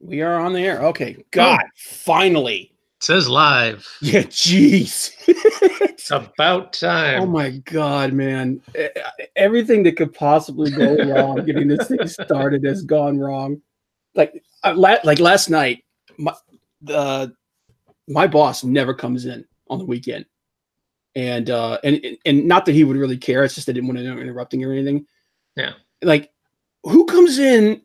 We are on the air. Okay. God, finally. It says live. Yeah, jeez. It's about time. Oh my God, man. Everything that could possibly go wrong getting this thing started has gone wrong. Like last night, my boss never comes in on the weekend. And not that he would really care. It's just I didn't want to know interrupting or anything. Yeah. Like, who comes in?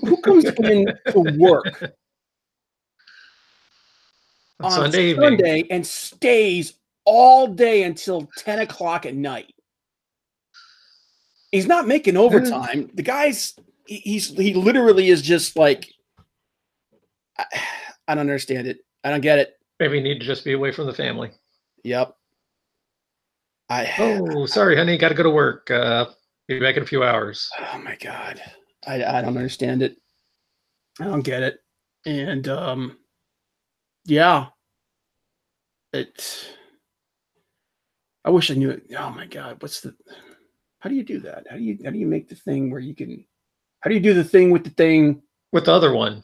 Who comes in to work on Sunday evening and stays all day until 10 o'clock at night? He's not making overtime. The guy's he literally is just like, I don't understand it. I don't get it. Maybe you need to just be away from the family. Yep. Sorry, honey. Got to go to work. Be back in a few hours. Oh my God. I don't understand it. I don't get it. And yeah. I wish I knew it. Oh my God. How do you do that? How do you make the thing where you can, how do you do the thing with the thing? With the other one.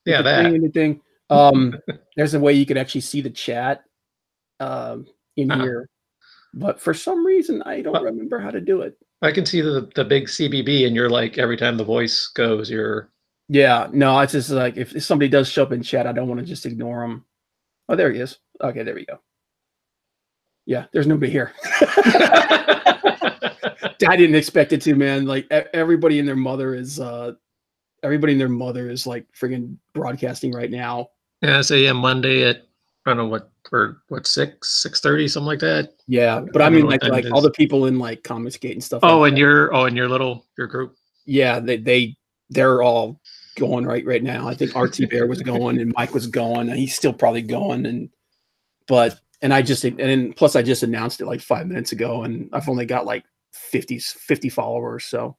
Yeah, that. Thing and the thing. There's a way you could actually see the chat in here. But for some reason, I don't remember how to do it. I can see the big CBB, and you're like, every time the voice goes, you're... Yeah, no, it's just like, if somebody does show up in chat, I don't want to just ignore them. Oh, there he is. Okay, there we go. Yeah, there's nobody here. I didn't expect it to, man. Like, everybody and their mother is like friggin' broadcasting right now. Yeah, so yeah, Monday at, I don't know what 6:30, something like that. Yeah, but I mean, like all the people in like Comicsgate and stuff. Oh, like and your group. Yeah, they're all going right now. I think RT Bear was going and Mike was going, and he's still probably going. And I just announced it like 5 minutes ago, and I've only got like 50 followers. So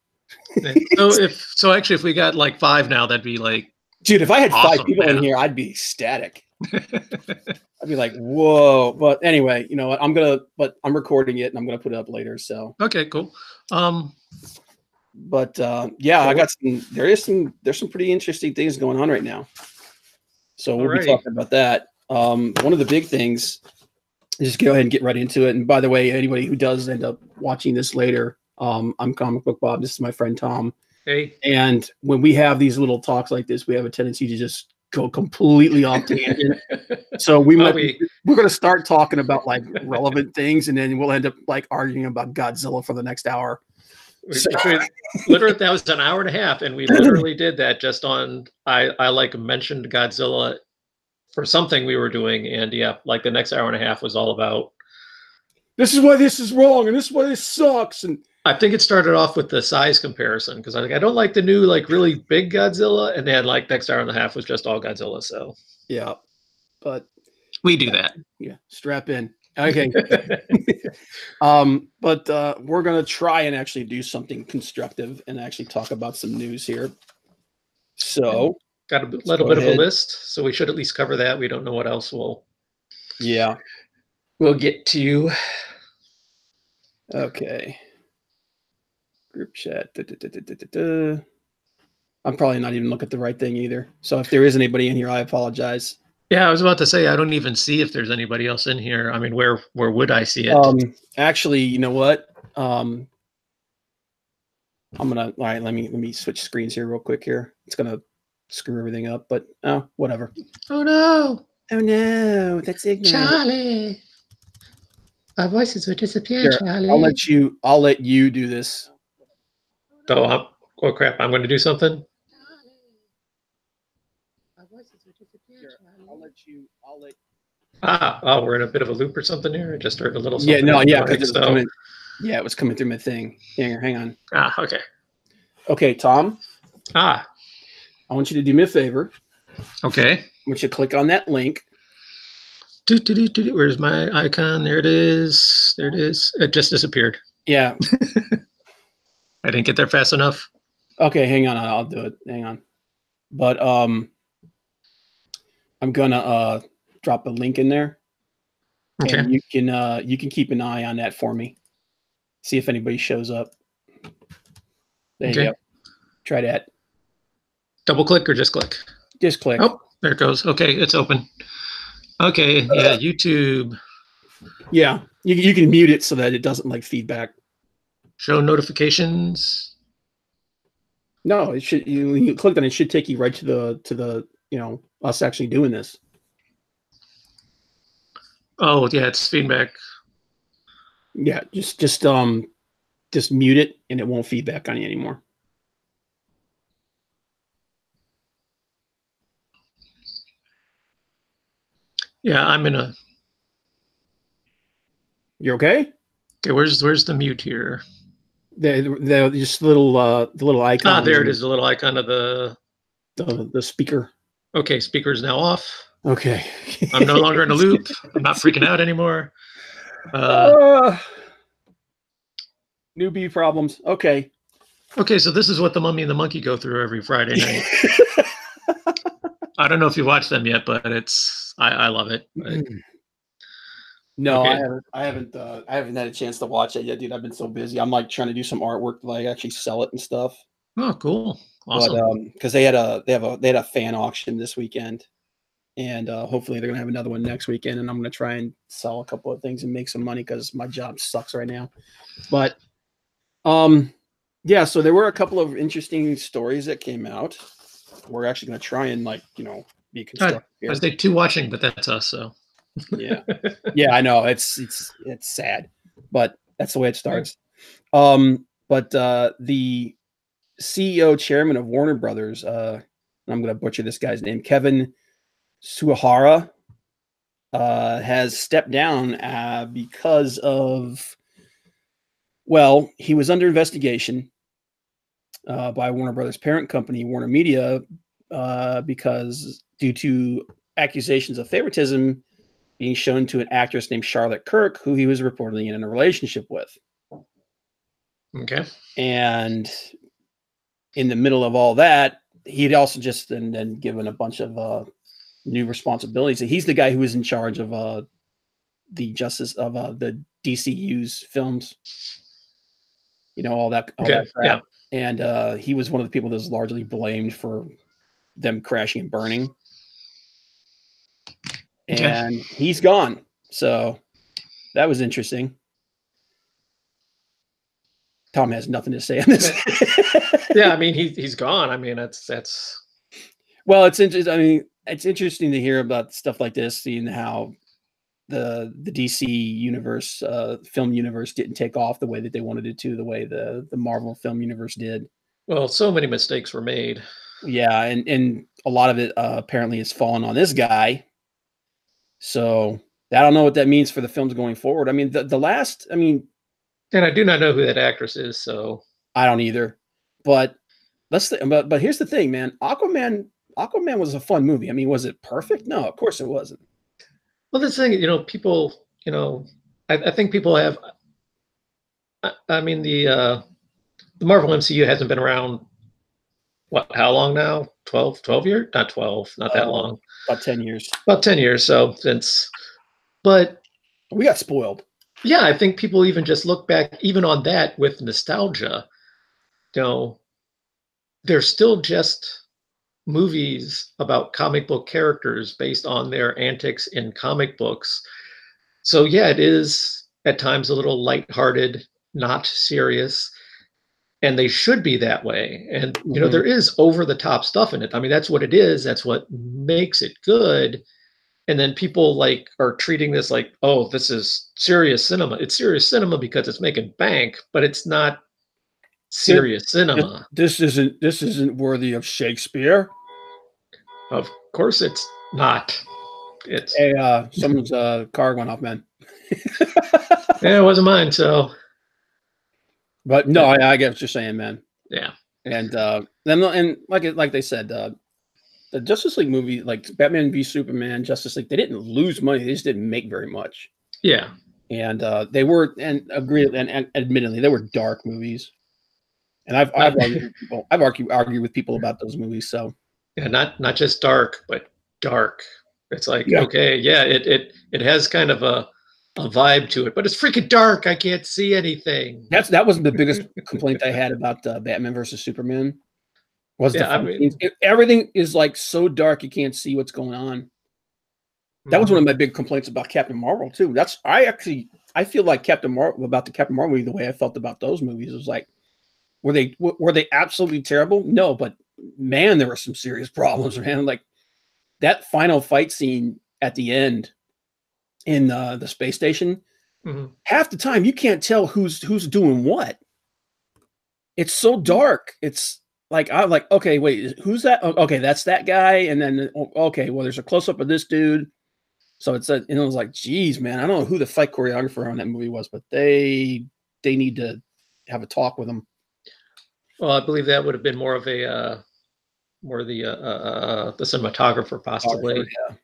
if we got like 5 now, that'd be like, dude, if I had awesome, 5 people in here, I'd be ecstatic. I'd be like, whoa. But anyway, you know what? I'm recording it and I'm gonna put it up later. So okay, cool. But yeah, there's some pretty interesting things going on right now. So we'll be talking about that. One of the big things is just go ahead and get right into it. And by the way, anybody who does end up watching this later, I'm Comic Book Bob. This is my friend Tom. Hey. And when we have these little talks like this, we have a tendency to just go completely off tangent. So we're going to start talking about like relevant things, and then we'll end up like arguing about Godzilla for the next hour. Literally, that was an hour and a half, and we literally did that just on. I like mentioned Godzilla for something we were doing, and yeah, like the next hour and a half was all about. This is why this is wrong, and this is why this sucks, and. I think it started off with the size comparison because I don't like the new like really big Godzilla, and then like next hour and a half was just all Godzilla. So yeah, but we do that. Yeah, strap in. Okay. But we're gonna try and actually do something constructive and actually talk about some news here. So got a little bit of a list, so we should at least cover that. We don't know what else we'll get to. Okay. Group chat. I'm probably not even looking at the right thing either. So if there is anybody in here, I apologize. Yeah, I was about to say I don't even see if there's anybody else in here. I mean, where would I see it? Actually, you know what? I'm gonna all right. Let me switch screens here real quick. Here, it's gonna screw everything up. But whatever. Oh no! Oh no! That's ignorant. Charlie, our voices will disappear. Here, Charlie, I'll let you do this. Oh crap! I'm going to do something. I'll let. We're in a bit of a loop or something here. I just heard a little. Yeah, no, yeah, it was coming through my thing. Hang on. Okay. Okay, Tom. I want you to do me a favor. Okay. I want you to click on that link. Where's my icon? There it is. There it is. It just disappeared. Yeah. I didn't get there fast enough. Okay, hang on. I'll do it. Hang on. But I'm gonna drop a link in there. Okay. And you can keep an eye on that for me. See if anybody shows up. There you go. Try that. Double click or just click? Just click. Oh, there it goes. Okay, it's open. Okay, yeah, YouTube. Yeah, you can mute it so that it doesn't like feedback. Show notifications. No, it should. You clicked on it, should take you right to the us actually doing this. Oh yeah, it's feedback. Yeah, just mute it and it won't feedback on you anymore. Yeah, I'm in a. You're okay? Okay, where's the mute here? The just little the little icon. Ah, there it is, the little icon of the speaker. Okay, speaker's now off. Okay. I'm no longer in a loop. I'm not freaking out anymore. Newbie problems. Okay. Okay, so this is what the Mummy and the Monkey go through every Friday night. I don't know if you watched them yet, but I love it. But, no, okay. I haven't had a chance to watch it yet, dude. I've been so busy. I'm like trying to do some artwork to like actually sell it and stuff. Oh, cool. Awesome. But because they had a fan auction this weekend. And hopefully they're gonna have another one next weekend, and I'm gonna try and sell a couple of things and make some money because my job sucks right now. But yeah, so there were a couple of interesting stories that came out. We're actually gonna try and be constructive. I think 2 watching, but that's us. So yeah, yeah, I know it's sad, but that's the way it starts. But the CEO chairman of Warner Brothers, I'm gonna butcher this guy's name, Kevin Suhara, has stepped down because of, well, he was under investigation by Warner Brothers' parent company, Warner Media, because due to accusations of favoritism being shown to an actress named Charlotte Kirk, who he was reportedly in a relationship with. Okay. And in the middle of all that, he'd also just then given a bunch of new responsibilities. He's the guy who was in charge of the justice of the DCU's films. All that crap. Yeah. And he was one of the people that was largely blamed for them crashing and burning. Okay. And he's gone. So that was interesting. Tom has nothing to say on this. Yeah, I mean he's gone. I mean that's well, it's interesting. I mean, it's interesting to hear about stuff like this, seeing how the DC universe, film universe, didn't take off the way that they wanted it to, the way the Marvel film universe did. Well, so many mistakes were made. Yeah, and a lot of it apparently has fallen on this guy. So I don't know what that means for the films going forward. I mean, the last, I mean, and I do not know who that actress is, so I don't either. But but here's the thing, man. Aquaman was a fun movie. I mean, was it perfect? No, of course it wasn't. Well, this thing, people, I think people have. I mean, the Marvel MCU hasn't been around. What? How long now? 12 years? Not 12. Not that long. About 10 years. About 10 years. So but we got spoiled. Yeah, I think people even just look back, even on that with nostalgia. They're still just movies about comic book characters based on their antics in comic books. So yeah, it is at times a little lighthearted, not serious, and they should be that way. And there is over the top stuff in it. I mean, that's what it is. That's what makes it good. And then people are treating this like, oh, this is serious cinema. It's serious cinema because it's making bank, but it's not serious cinema. This isn't worthy of Shakespeare. Of course it's not. It's hey, someone's car went off, man. Yeah, it wasn't mine, so. But no, I get what you're saying, man. Yeah. And then like they said, the Justice League movie, like Batman v Superman, Justice League, they didn't lose money. They just didn't make very much. Yeah. And they were, and admittedly, they were dark movies. And I've argued with people about those movies. So yeah, not just dark, but dark. It's like, okay, yeah, it has kind of a vibe to it, but it's freaking dark. I can't see anything. That was the biggest complaint I had about Batman versus Superman. Was Yeah, the scenes. Everything is like so dark you can't see what's going on. That was one of my big complaints about Captain Marvel too. I feel like Captain Marvel about the Captain Marvel movie the way I felt about those movies. It was like, were they absolutely terrible? No, but man, there were some serious problems, man. Like that final fight scene at the end in the space station. Half the time you can't tell who's doing what. It's so dark. It's like I'm like, okay, wait, who's that? Okay, that's that guy, and then okay, well, there's a close up of this dude. So it's it was like, geez, man, I don't know who the fight choreographer on that movie was, but they need to have a talk with him. Well, I believe that would have been more of a more the cinematographer possibly. Yeah.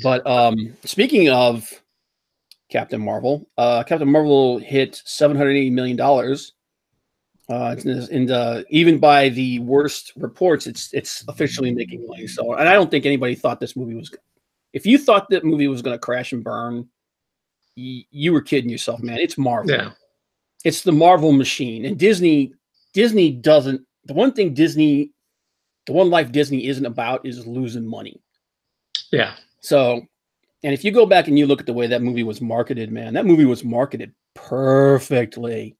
But speaking of Captain Marvel hit $780 million. Even by the worst reports, it's officially making money. So, and I don't think anybody thought this movie was. If you thought that movie was going to crash and burn, you were kidding yourself, man. It's Marvel. Yeah, it's the Marvel machine, and Disney doesn't. The one life Disney isn't about is losing money. Yeah. So, and if you go back and you look at the way that movie was marketed, man, that movie was marketed perfectly.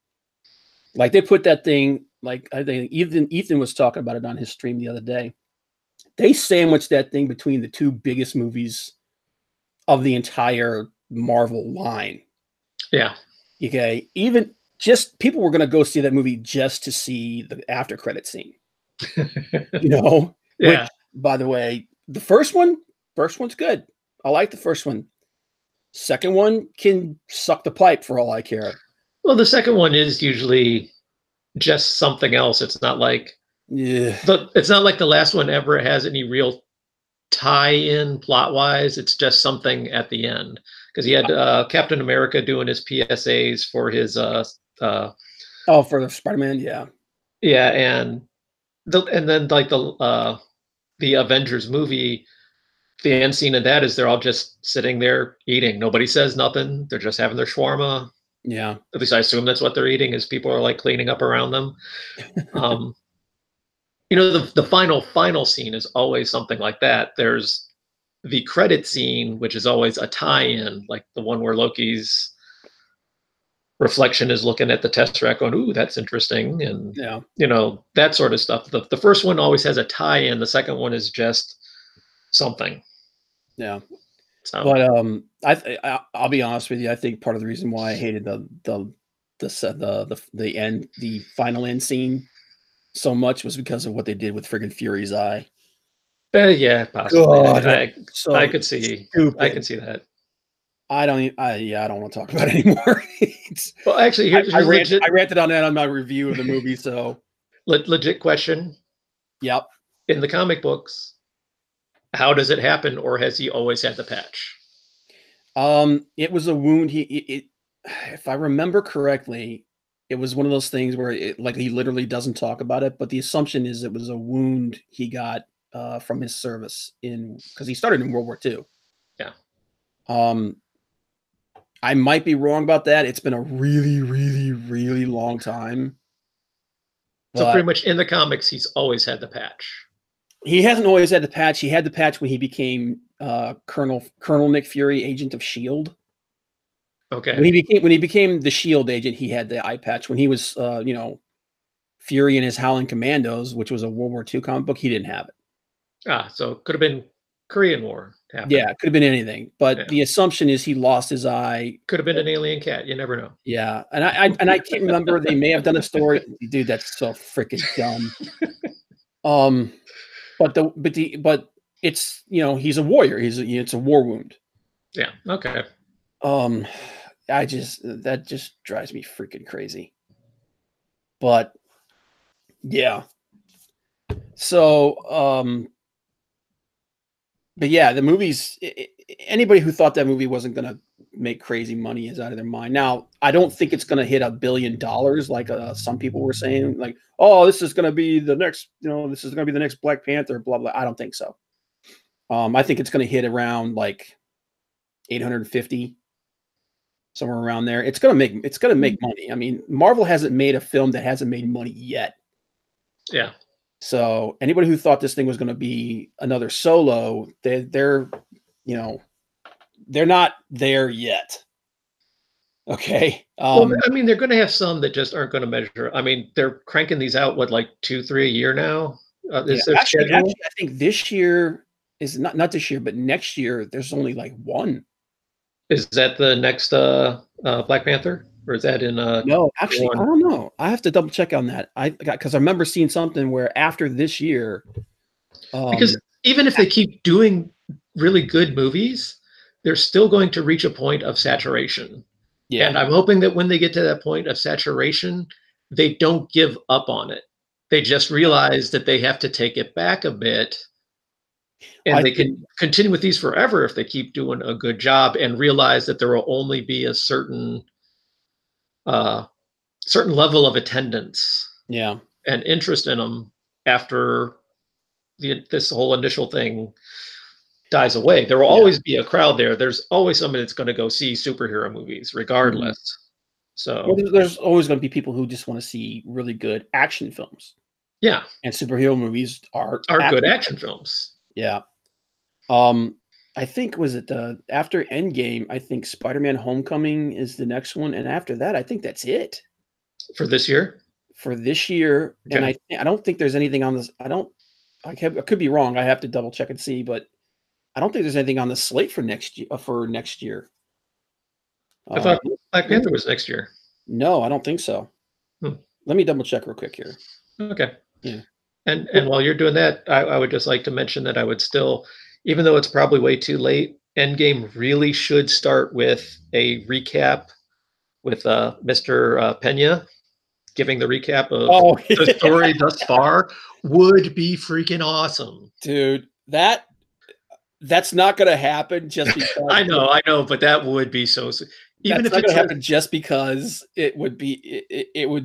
Like they put that thing, like I think Ethan was talking about it on his stream the other day. They sandwiched that thing between the two biggest movies of the entire Marvel line. Yeah. Okay. Even just people were going to go see that movie just to see the after credit scene. Yeah. Which, by the way, the first one's good. I like the first one. Second one can suck the pipe for all I care. Well, the second one is usually just something else. It's not like it's not like the last one ever has any real tie-in plot-wise. It's just something at the end because he had Captain America doing his PSAs for his for the Spider-Man, yeah, and then like the Avengers movie. The end scene of that is they're all just sitting there eating. Nobody says nothing. They're just having their shawarma. Yeah. At least I assume that's what they're eating as people are like cleaning up around them. The final scene is always something like that. There's the credit scene, which is always a tie-in, like the one where Loki's reflection is looking at the Tesseract going, ooh, that's interesting. And, that sort of stuff. The first one always has a tie-in. The second one is just something. Yeah. So. But I'll be honest with you. I think part of the reason why I hated the final end scene so much was because of what they did with friggin' Fury's eye. Yeah, possibly. God, I could see. Stupid. I can see that. I don't want to talk about it anymore. Well, actually, I ranted on that on my review of the movie. So, legit question. Yep. In the comic books, how does it happen, or has he always had the patch? It was a wound. If I remember correctly, it was one of those things where he literally doesn't talk about it, but the assumption is it was a wound he got from his service because he started in World War II. Yeah. I might be wrong about that. It's been a really, really, really long time. So pretty much in the comics, he's always had the patch. He hasn't always had the patch. He had the patch when he became Colonel Nick Fury, agent of S.H.I.E.L.D. Okay. When he became the S.H.I.E.L.D. agent, he had the eye patch. When he was Fury and his Howling Commandos, which was a World War II comic book, he didn't have it. So it could have been Korean War happened. Yeah, it could have been anything. But the assumption is he lost his eye. Could have been an alien cat. You never know. Yeah, and I can't remember. They may have done a story. Dude, that's so freaking dumb. But it's he's a warrior. It's a war wound. Yeah. Okay. That just drives me freaking crazy. But yeah. So but yeah, the movies. Anybody who thought that movie wasn't going to make crazy money is out of their mind. Now, I don't think it's going to hit $1 billion like some people were saying. Like, oh, this is going to be the next. This is going to be the next Black Panther. Blah blah. I don't think so. I think it's going to hit around like 850, somewhere around there. It's going to make money. I mean, Marvel hasn't made a film that hasn't made money yet. Yeah. So anybody who thought this thing was going to be another Solo, they're you know, they're not there yet. Okay. Well, I mean, they're going to have some that just aren't going to measure. I mean, they're cranking these out, what, like 2, 3 a year now? Is their schedule? Actually, I think this year is not this year, but next year there's only like one. Is that the next Black Panther, or is that in? No, actually, I don't know. I have to double check on that. Because I remember seeing something where after this year, because even if they keep doing really good movies, they're still going to reach a point of saturation. Yeah. And I'm hoping that when they get to that point of saturation, they don't give up on it. They just realize that they have to take it back a bit, and they can continue with these forever if they keep doing a good job and realize that there will only be a certain level of attendance, and interest in them after this whole initial thing dies away. There will always be a crowd there. There's always somebody that's going to go see superhero movies, regardless. So there's always going to be people who just want to see really good action films. Yeah, and superhero movies are good action films. Yeah. I think was it after Endgame, I think Spider-Man Homecoming is the next one, and after that I think that's it. For this year? For this year. Okay. And I don't think there's anything on this. I could be wrong. I have to double check and see, but I don't think there's anything on the slate for next year. I thought Black Panther was next year. No, I don't think so. Let me double check real quick here. Okay. Yeah. And while you're doing that, I would just like to mention that I would still, even though it's probably way too late, Endgame really should start with a recap with Mr. Pena giving the recap of the story thus far. Would be freaking awesome. Dude, that's not going to happen just because. I know, but that would be so. Even if it's not going to happen just because it would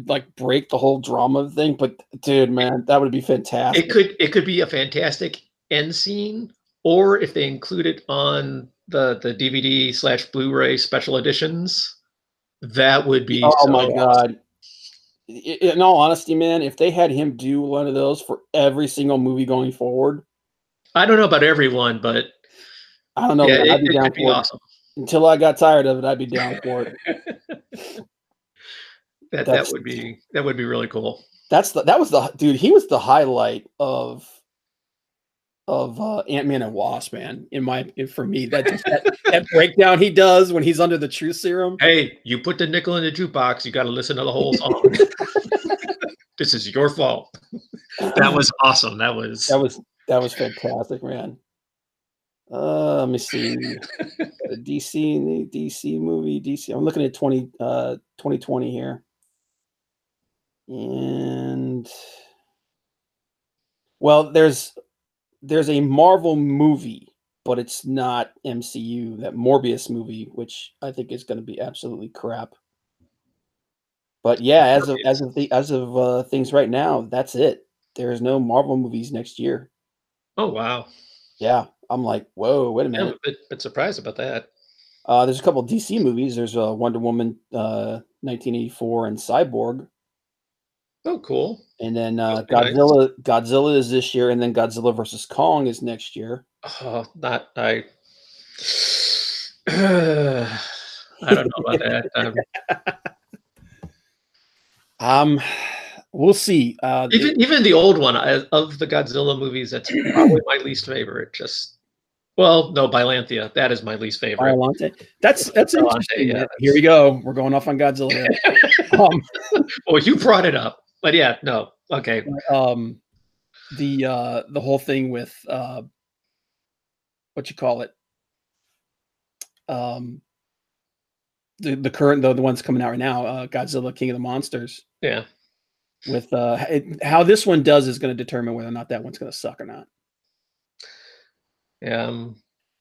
like break the whole drama thing. But dude, man, that would be fantastic. It could be a fantastic end scene, or if they include it on the DVD/Blu-ray special editions, that would be. Oh my god! In all honesty, man, if they had him do one of those for every single movie going forward, I don't know about everyone, but I don't know. Yeah, it could be awesome. Until I got tired of it, I'd be down for it. that would be really cool. Dude. He was the highlight of Ant-Man and Wasp, man. For me, that breakdown he does when he's under the truth serum. Hey, you put the nickel in the jukebox, you got to listen to the whole song. This is your fault. That was awesome. That was fantastic, man. Let me see. DC movie. I'm looking at 2020 here. And well, there's a Marvel movie, but it's not MCU, that Morbius movie, which I think is going to be absolutely crap. But yeah, as of things right now, that's it. There's no Marvel movies next year. Oh wow. Yeah. I'm like, whoa, wait a minute. I'm a bit surprised about that. There's a couple of DC movies. There's Wonder Woman 1984 and Cyborg. Oh, cool. And then Godzilla is this year, and then Godzilla versus Kong is next year. Oh, I don't know about that. We'll see. Even the old one of the Godzilla movies, that's probably my least favorite. Biollante. That is my least favorite. Biollante. That's interesting. Yeah, here we go. We're going off on Godzilla. Well, you brought it up, but yeah, no, okay. The whole thing with what you call it, the current the ones coming out right now, Godzilla King of the Monsters. Yeah. With how this one does is going to determine whether or not that one's going to suck or not.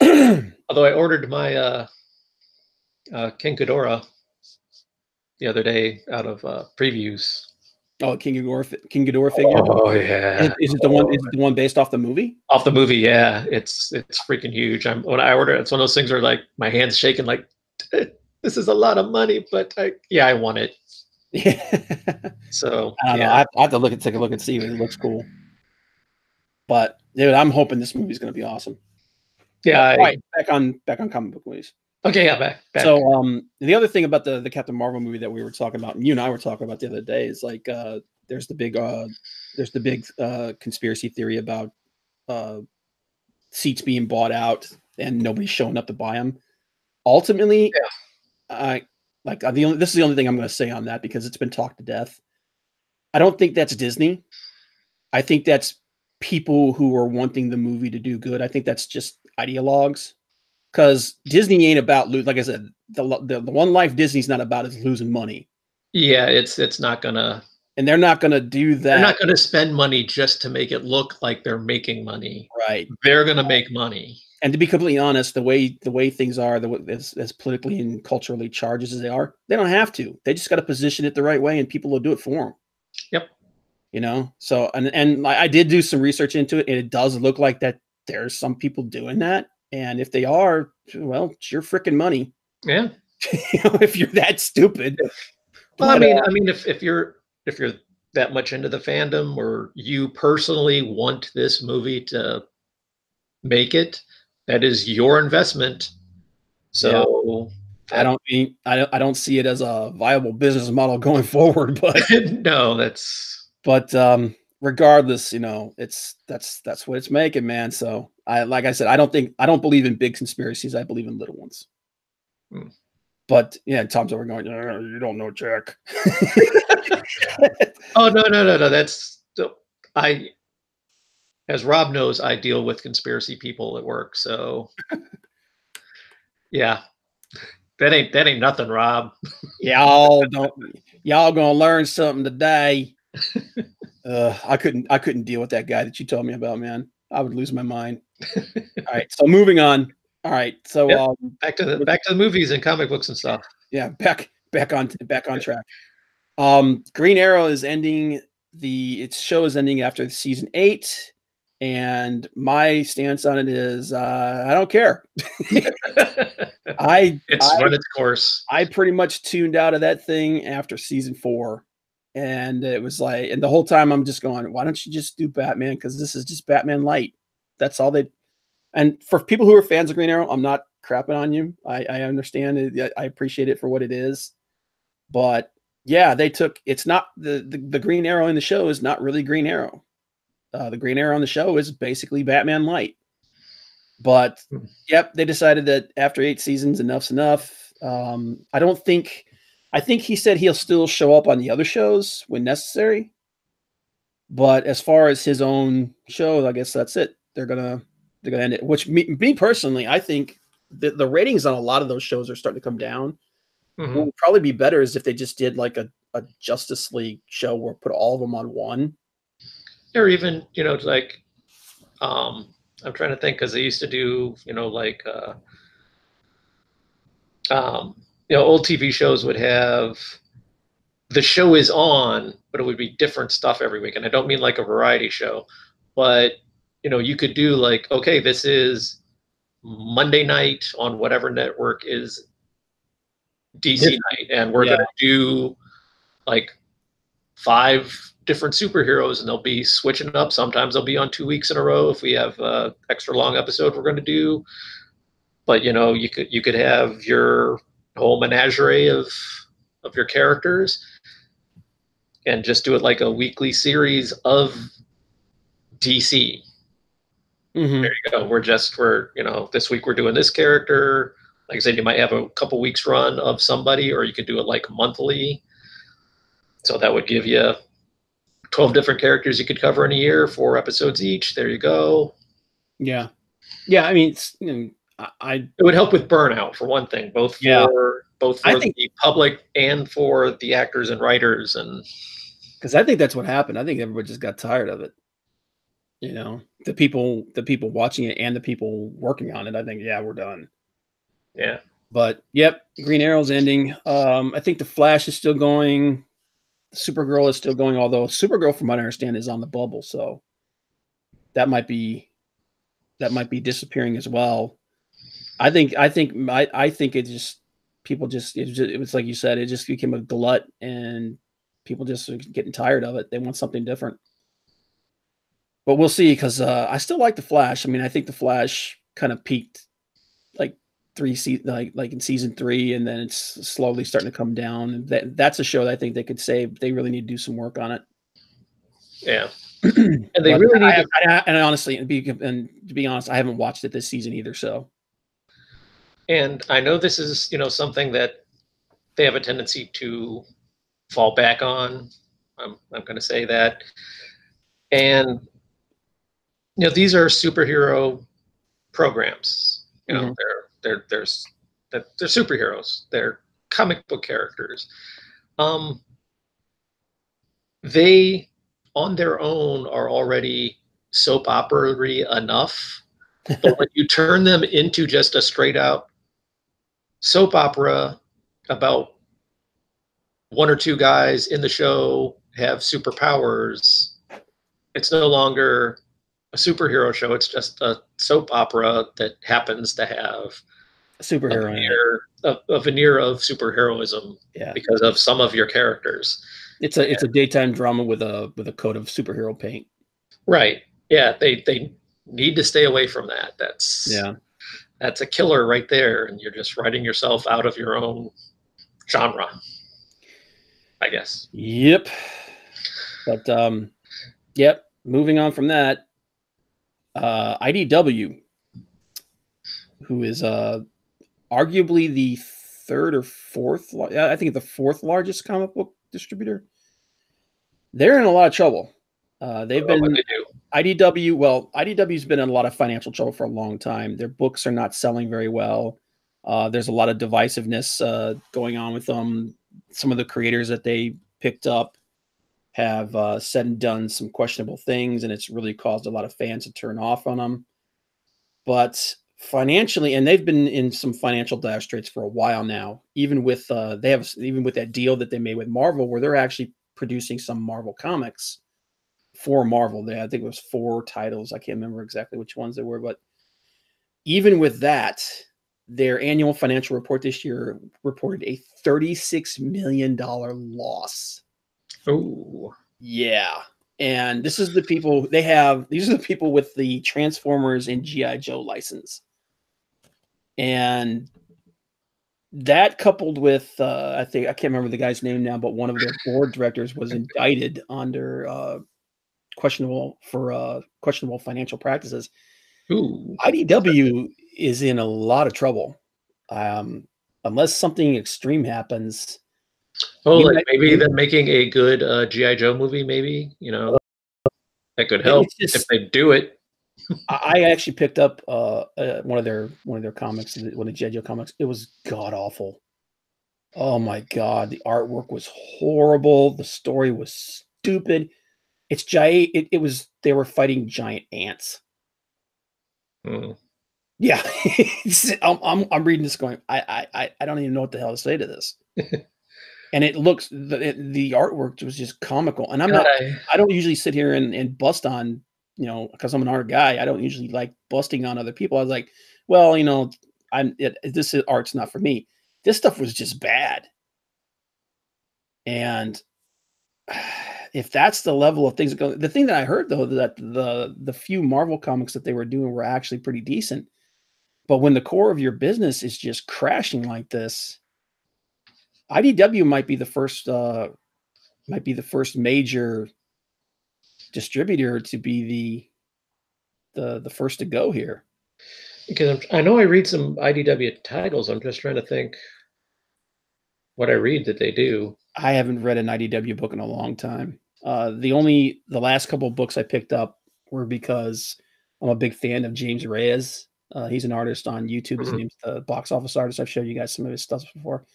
Although I ordered my King Ghidorah the other day out of previews. Oh, King Ghidorah figure. Oh yeah. Is it the one? Is it the one based off the movie? Off the movie, yeah. It's freaking huge. When I order it, it's one of those things where like my hands shaking, like this is a lot of money, but I want it. Yeah. So I don't know. I have to take a look and see. It looks cool. But dude, I'm hoping this movie's going to be awesome. Yeah. All right, back on comic book movies. Okay, yeah, back. So, the other thing about the Captain Marvel movie that we were talking about, and you and I were talking about the other day, is like there's the big conspiracy theory about seats being bought out and nobody's showing up to buy them. Ultimately, this is the only thing I'm going to say on that because it's been talked to death. I don't think that's Disney. I think that's people who are wanting the movie to do good. I think that's just ideologues. Because Disney ain't about like I said, the one life Disney's not about is losing money. Yeah, it's not gonna, and they're not gonna do that. They're not gonna spend money just to make it look like they're making money. Right. They're gonna make money. And to be completely honest, the way things are, as politically and culturally charged as they are, they don't have to. They just got to position it the right way, and people will do it for them. Yep. You know. So and I did do some research into it, and it does look like that there's some people doing that. And if they are, well, it's your freaking money. Yeah. If you're that stupid. Well, I mean, if you're that much into the fandom, or you personally want this movie to make it, that is your investment. So yeah. I don't see it as a viable business model going forward. But no, that's. But regardless, that's what it's making, man. So like I said, I don't believe in big conspiracies. I believe in little ones. But yeah, Tom's over going, you don't know Jack. Oh no. That's as Rob knows, I deal with conspiracy people at work. So yeah, that ain't nothing, Rob. Y'all gonna learn something today. I couldn't deal with that guy that you told me about, man. I would lose my mind. All right, so moving on. All right, so yep. Back to the movies and comic books and stuff. Yeah, back on track. Green Arrow is ending. Its show is ending after season 8, and my stance on it is I don't care. It's run its course. I pretty much tuned out of that thing after season 4. And it was like, and the whole time I'm just going, why don't you just do Batman? Because this is just Batman light. That's all they. And for people who are fans of Green Arrow, I'm not crapping on you. I understand it. I appreciate it for what it is. But yeah, it's not the Green Arrow in the show is not really Green Arrow. The Green Arrow on the show is basically Batman light. But yep, they decided that after 8 seasons, enough's enough. I think he said he'll still show up on the other shows when necessary. But as far as his own show, I guess that's it. They're gonna end it. Which me personally, I think the ratings on a lot of those shows are starting to come down. Mm-hmm. What would probably be better is if they just did like a Justice League show where put all of them on one. Or even, like, I'm trying to think, because they used to do, like, old TV shows would have the show is on, but it would be different stuff every week. And I don't mean like a variety show, but you could do like, okay, this is Monday night on whatever network is DC night, and we're gonna do like 5 different superheroes, and they'll be switching up. Sometimes they'll be on 2 weeks in a row if we have a extra long episode we're going to do. But you could have your whole menagerie of your characters and just do it like a weekly series of DC. Mm-hmm. There you go. We're this week we're doing this character. Like I said, you might have a couple weeks run of somebody, or you could do it like monthly. So that would give you 12 different characters you could cover in a year, 4 episodes each. There you go. Yeah. I mean, it would help with burnout for one thing, both for the public and for the actors and writers, and because I think that's what happened. I think everybody just got tired of it. The people watching it and the people working on it. I think we're done. Yeah. But yep, Green Arrow's ending. I think the Flash is still going. Supergirl is still going, although Supergirl, from what I understand, is on the bubble, so that might be disappearing as well. I think it just it was like you said, it just became a glut, and people just are getting tired of it. They want something different. But we'll see because I still like the Flash. I mean, I think the Flash kind of peaked like like in season 3, and then it's slowly starting to come down. And that's a show that I think they could save. They really need to do some work on it. Yeah, and they really need to. And honestly, and to be honest, I haven't watched it this season either. So, and I know this is something that they have a tendency to fall back on. I'm going to say that, and these are superhero programs. They're superheroes. They're comic book characters. They on their own are already soap opera-y enough, but when you turn them into just a straight out soap opera about one or two guys in the show have superpowers, it's no longer a superhero show. It's just a soap opera that happens to have superhero a veneer of superheroism because of some of your characters. It's a daytime drama with a coat of superhero paint. Right. Yeah. They need to stay away from that. That's a killer right there, and you're just writing yourself out of your own genre, I guess. Yep. But yep. Moving on from that, IDW, who is arguably the third or fourth, I think the fourth largest comic book distributor. They're in a lot of trouble. They've been IDW. Well, IDW's been in a lot of financial trouble for a long time. Their books are not selling very well. There's a lot of divisiveness going on with them. Some of the creators that they picked up have said and done some questionable things, and it's really caused a lot of fans to turn off on them. But financially, and they've been in some financial dire straits for a while now. Even with even with that deal that they made with Marvel, where they're actually producing some Marvel comics for Marvel. I think it was 4 titles. I can't remember exactly which ones they were, but even with that, their annual financial report this year reported a $36 million loss. Oh, yeah. And this is the people they have. These are the people with the Transformers and G.I. Joe license. And that coupled with, I can't remember the guy's name now, but one of their board directors was indicted under questionable financial practices. Ooh. IDW is in a lot of trouble. Unless something extreme happens. Maybe they're making a good G.I. Joe movie, maybe, that could help if they do it. I actually picked up one of their comics, one of the G.I. Joe comics. It was god awful. Oh my god, the artwork was horrible. The story was stupid. It's giant. It was they were fighting giant ants. Yeah, I'm reading this going. I don't even know what the hell to say to this. And it looks the artwork was just comical. And I don't usually sit here and bust on, because I'm an art guy. I don't usually like busting on other people. I was like, well, this art's not for me. This stuff was just bad. And if that's the level of things that go, the thing that I heard though, that the few Marvel comics that they were doing were actually pretty decent. But when the core of your business is just crashing like this, IDW might be the first major distributor to be the first to go here. Because I know I read some IDW titles. I'm just trying to think what I read that they do. I haven't read an IDW book in a long time. The last couple of books I picked up were because I'm a big fan of James Reyes. He's an artist on YouTube. His name's the Box Office Artist. I've showed you guys some of his stuff before.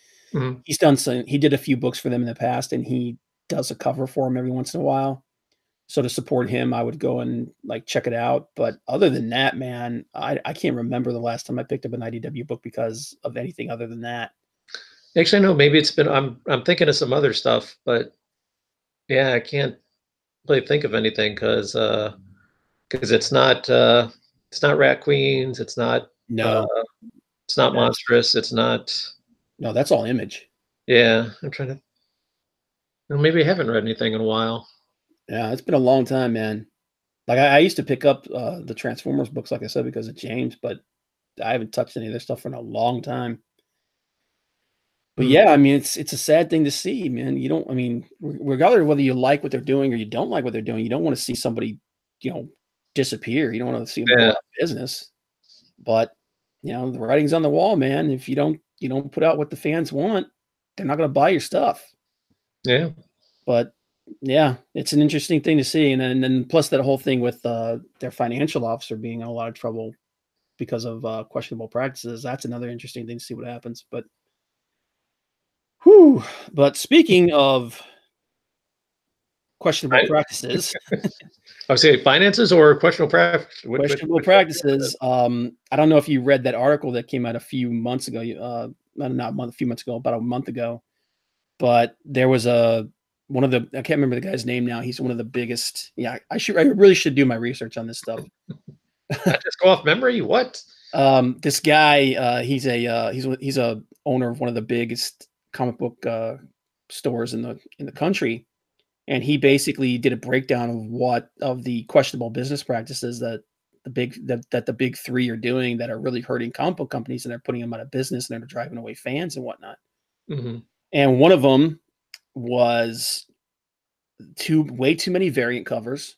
He's done he did a few books for them in the past, and he does a cover for them every once in a while. So to support him, I would go and check it out. But other than that, man, I can't remember the last time I picked up an IDW book because of anything other than that. Actually, no, maybe it's been, I'm thinking of some other stuff, but yeah, I can't really think of anything because it's not Rat Queens, it's not Monstrous, it's not. No, that's all Image. Yeah, I'm trying to. Well, maybe I haven't read anything in a while. Yeah, it's been a long time, man. Like I used to pick up the Transformers books, like I said, because of James, but I haven't touched any of their stuff in a long time. But yeah, I mean, it's a sad thing to see, man. You don't, I mean, regardless of whether you like what they're doing or you don't like what they're doing, you don't want to see somebody, disappear. You don't want to see them go out of business. But the writing's on the wall, man. If you don't put out what the fans want, they're not going to buy your stuff. Yeah. But yeah, it's an interesting thing to see, and then plus that whole thing with their financial officer being in a lot of trouble because of questionable practices. That's another interesting thing to see what happens. But whew. But speaking of questionable practices, I would say finances or questionable practices. Questionable practices. I don't know if you read that article that came out a few months ago. Not a month, a few months ago, about a month ago. But there was one of the, I can't remember the guy's name now. He's one of the biggest. Yeah, I really should do my research on this stuff. I just go off memory. What? This guy, he's a owner of one of the biggest comic book stores in the country, and he basically did a breakdown of the questionable business practices that the big three are doing that are really hurting comic book companies, and they're putting them out of business, and they're driving away fans and whatnot. Mm-hmm. And one of them was way too many variant covers.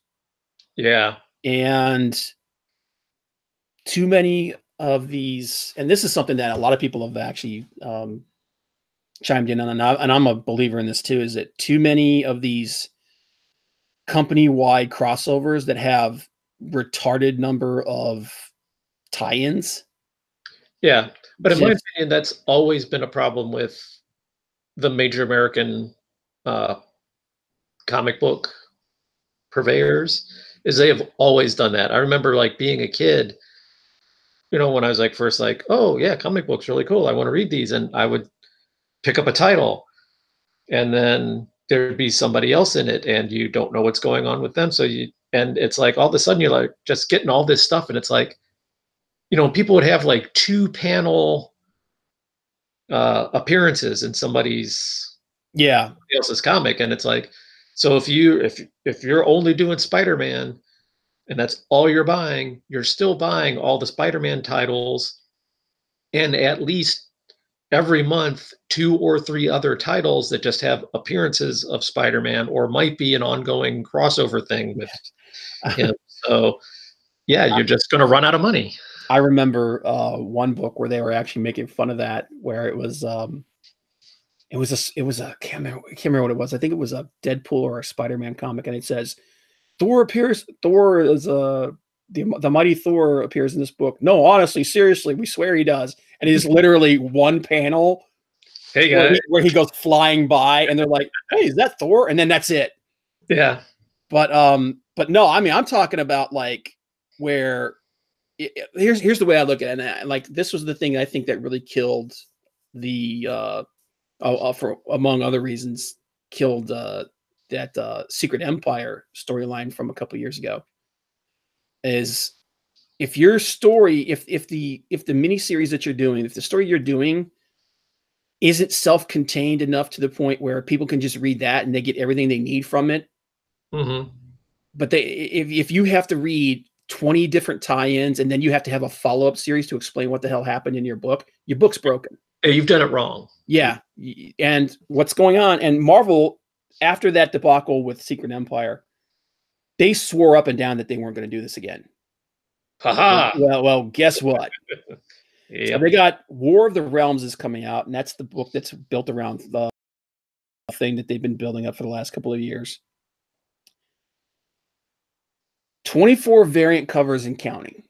Yeah. And too many of these, and this is something that a lot of people have actually chimed in on, and I'm a believer in this too, is that too many of these company-wide crossovers that have retarded number of tie-ins. Yeah, but in my opinion, that's always been a problem with the major American comic book purveyors, is they have always done that. I remember like being a kid, when I was like first like, oh yeah, comic books really cool, I want to read these, and I would pick up a title, and then there'd be somebody else in it, and you don't know what's going on with them. And it's like all of a sudden you're like just getting all this stuff, and it's like, people would have like 2-panel appearances in somebody else's comic, and it's like, so if you're only doing Spider-Man and that's all you're buying, you're still buying all the Spider-Man titles, and at least every month 2 or 3 other titles that just have appearances of Spider-Man or might be an ongoing crossover thing with him. So yeah, you're just going to run out of money. I remember one book where they were actually making fun of that, where it was I can't remember what it was. I think it was a Deadpool or a Spider-Man comic, and it says Thor is the mighty Thor appears in this book. No, honestly, seriously, we swear he does. And it is literally one panel where he goes flying by, and they're like, "Hey, is that Thor?" And then that's it. Yeah. But no, I mean, I'm talking about like where here's the way I look at it. And like, this was the thing I think that really killed the for among other reasons killed that Secret Empire storyline from a couple years ago. Is if your story, if the miniseries that you're doing, if the story you're doing isn't self-contained enough to the point where people can just read that and they get everything they need from it. Mm-hmm. But if you have to read 20 different tie-ins and then you have to have a follow-up series to explain what the hell happened in your book's broken. Yeah, you've done it wrong. Yeah. And what's going on? And Marvel, after that debacle with Secret Empire, they swore up and down that they weren't going to do this again. Haha. Well, guess what? Yep. So they got War of the Realms is coming out, and that's the book that's built around the thing that they've been building up for the last couple of years. 24 variant covers and counting.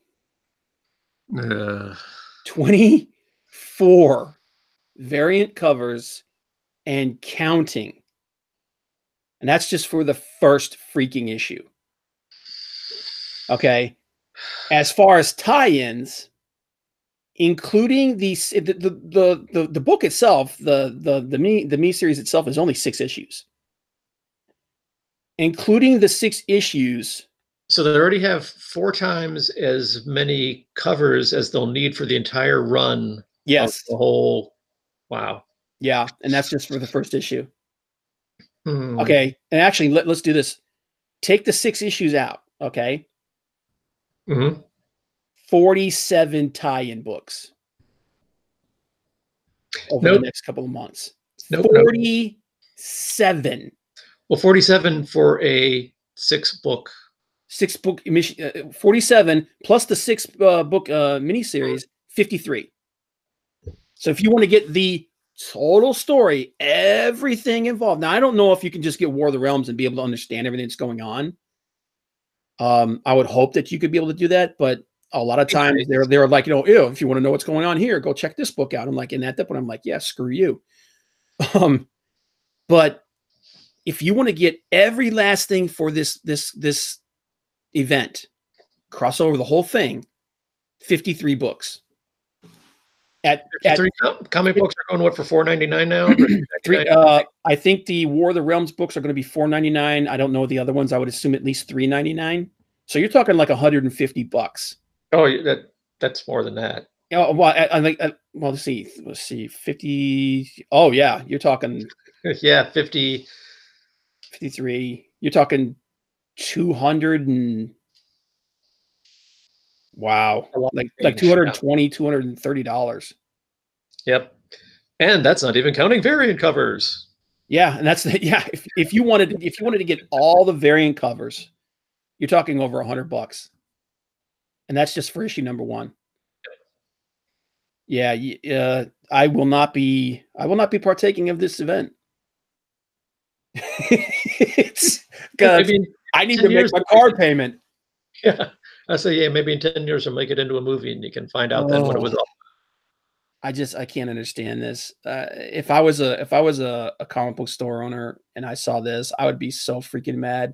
24 variant covers and counting. And that's just for the first freaking issue. Okay. As far as tie-ins, including the book itself, the mini series itself is only 6 issues. Including the 6 issues. So they already have 4 times as many covers as they'll need for the entire run. Yes. Of the whole. Wow. Yeah. And that's just for the first issue. Okay. And actually, let's do this. Take the 6 issues out. Okay. Mm-hmm. 47 tie-in books over the next couple of months. 47. Well, 47 for a 6-book. 6-book 47 plus the 6-book miniseries, 53. So if you want to get the total story, everything involved. Now, I don't know if you can just get War of the Realms and be able to understand everything that's going on. I would hope that you could be able to do that, but a lot of times they're like, ew, if you want to know what's going on here, go check this book out. I'm like, and at that point, I'm like, yeah, screw you. But if you want to get every last thing for this event, cross over the whole thing, 53 books. Comic books are going what for $4.99 now? I think the War of the Realms books are going to be $4.99. I don't know the other ones. I would assume at least $3.99. So you're talking like $150. Oh, that's more than that. Yeah, well, I think. Well, let's see, 50. Oh yeah, you're talking. Yeah, 50. 53. You're talking 200 and. Wow, like $220, $230. Yep, and that's not even counting variant covers. Yeah, and that's if you wanted to get all the variant covers, you're talking over $100, and that's just for issue number 1. Yeah, I will not be partaking of this event. It's because I need to make my card payment. Yeah, I say maybe in 10 years we'll make it into a movie and you can find out then what it was all. I can't understand this. If I was a comic book store owner and I saw this, I would be so freaking mad.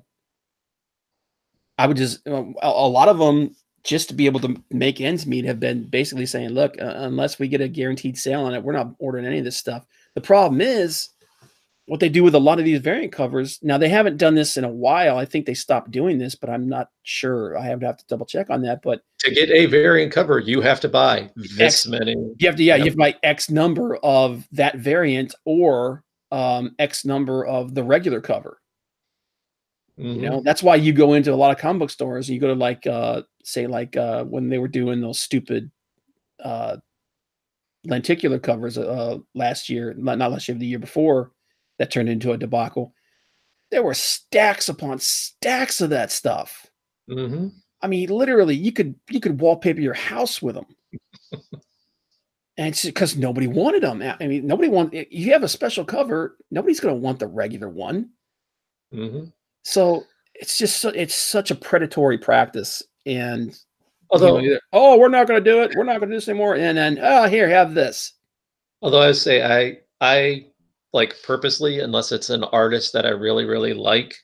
I would just a lot of them, just to be able to make ends meet, have been basically saying, look, unless we get a guaranteed sale on it, we're not ordering any of this stuff. The problem is what they do with a lot of these variant covers. Now, they haven't done this in a while. I think they stopped doing this, but I'm not sure. I have to double check on that. But to get a variant cover, you have to buy this many. You have to buy X number of that variant or X number of the regular cover. Mm-hmm. You know, that's why you go into a lot of comic book stores and you go to when they were doing those stupid lenticular covers last year, not last year, the year before, that turned into a debacle. There were stacks upon stacks of that stuff. Mm-hmm. I mean, literally, you could wallpaper your house with them. And it's because nobody wanted them. I mean, you have a special cover, nobody's going to want the regular one. Mm-hmm. So it's such a predatory practice. And although, we're not going to do it. We're not going to do this anymore. And then, here, have this. Although I say I like purposely, unless it's an artist that I really, really like,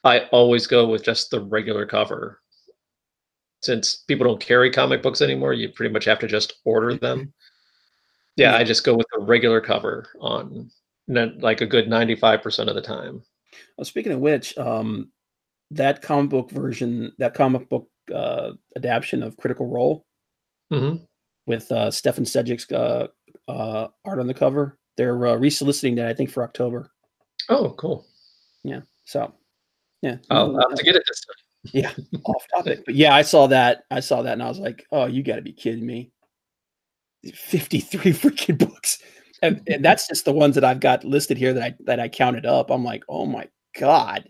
I always go with just the regular cover. Since people don't carry comic books anymore, you pretty much have to just order them. Yeah, I just go with the regular cover on like a good 95% of the time. Well, speaking of which, that comic book adaptation of Critical Role, mm-hmm. with Stefan Sedgwick's art on the cover, they're resoliciting that, I think, for October. Oh, cool. Yeah. So, yeah. I'll have to get it this time. Yeah, off topic. But yeah, I saw that and I was like, oh, you got to be kidding me. 53 freaking books. And that's just the ones that I've got listed here that I counted up. I'm like, oh my God.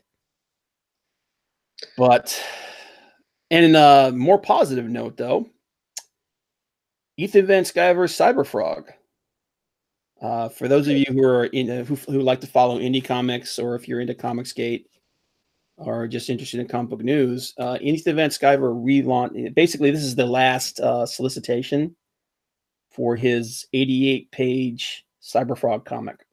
But, and in a more positive note, though, Ethan Van Sciver's Cyberfrog. For those of you who are who like to follow indie comics, or if you're into Comicsgate, or just interested in comic book news, Ethan Van Sciver relaunched. Basically, this is the last solicitation for his 88-page Cyberfrog comic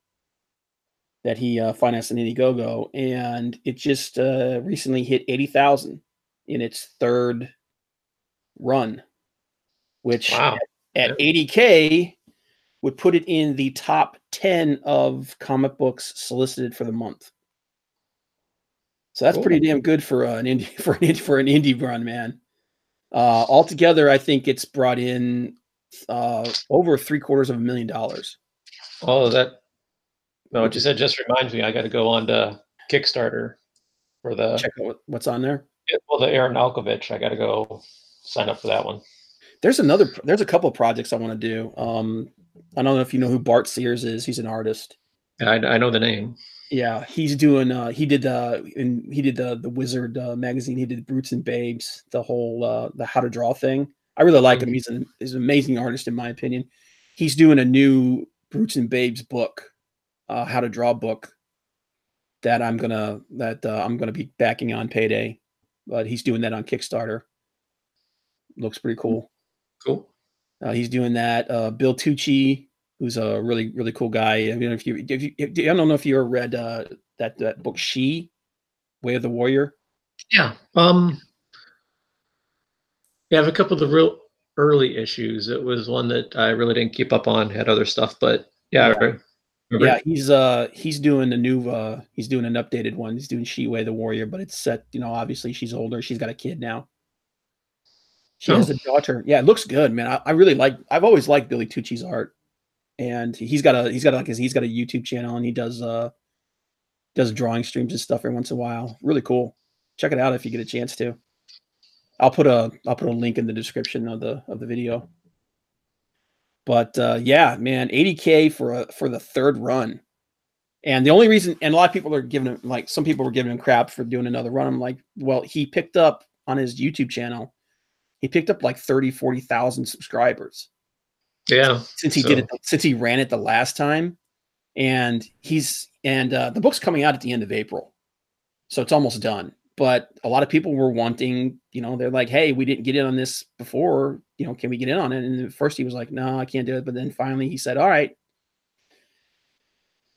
that he financed on Indiegogo, and it just recently hit 80,000 in its third run, which at 80K would put it in the top 10 of comic books solicited for the month. So that's pretty damn good for an indie run, man. Altogether, I think it's brought in over $750,000. Oh, what you said just reminds me. I got to go on to Kickstarter for the check out what's on there. Well, the Aaron Malkovich. I got to go sign up for that one. There's a couple of projects I want to do. I don't know if you know who Bart Sears is. He's an artist. I know the name. Yeah, he's doing. He did the Wizard magazine. He did Brutes and Babes, the whole the How to Draw thing. I really like him. He's an amazing artist in my opinion. He's doing a new Brutes and Babes book, How to Draw book. That I'm gonna be backing on payday, but he's doing that on Kickstarter. Looks pretty cool. Cool. He's doing that. Bill Tucci, who's a really, really cool guy. I mean, I don't know if you ever read that book, She, Way of the Warrior. Yeah. Yeah, I have a couple of the real early issues. It was one that I really didn't keep up on, had other stuff, but yeah. Yeah, he's doing a new he's doing an updated one. He's doing She, Way of the Warrior, but it's set, obviously she's older. She's got a kid now. She has a daughter. Yeah, it looks good, man. I've always liked Billy Tucci's art. And he's got a YouTube channel, and he does drawing streams and stuff every once in a while. Really cool. Check it out if you get a chance to. I'll put a link in the description of the video. But yeah, man, 80K for the third run. And the only reason, and a lot of people are giving him, like, some people were giving him crap for doing another run. I'm like, well, he picked up on his YouTube channel, he picked up like 40,000 subscribers. Yeah. Since he ran it the last time. And the book's coming out at the end of April. So it's almost done. But a lot of people were wanting, they're like, hey, we didn't get in on this before, can we get in on it? And at first he was like, no, I can't do it. But then finally he said, all right.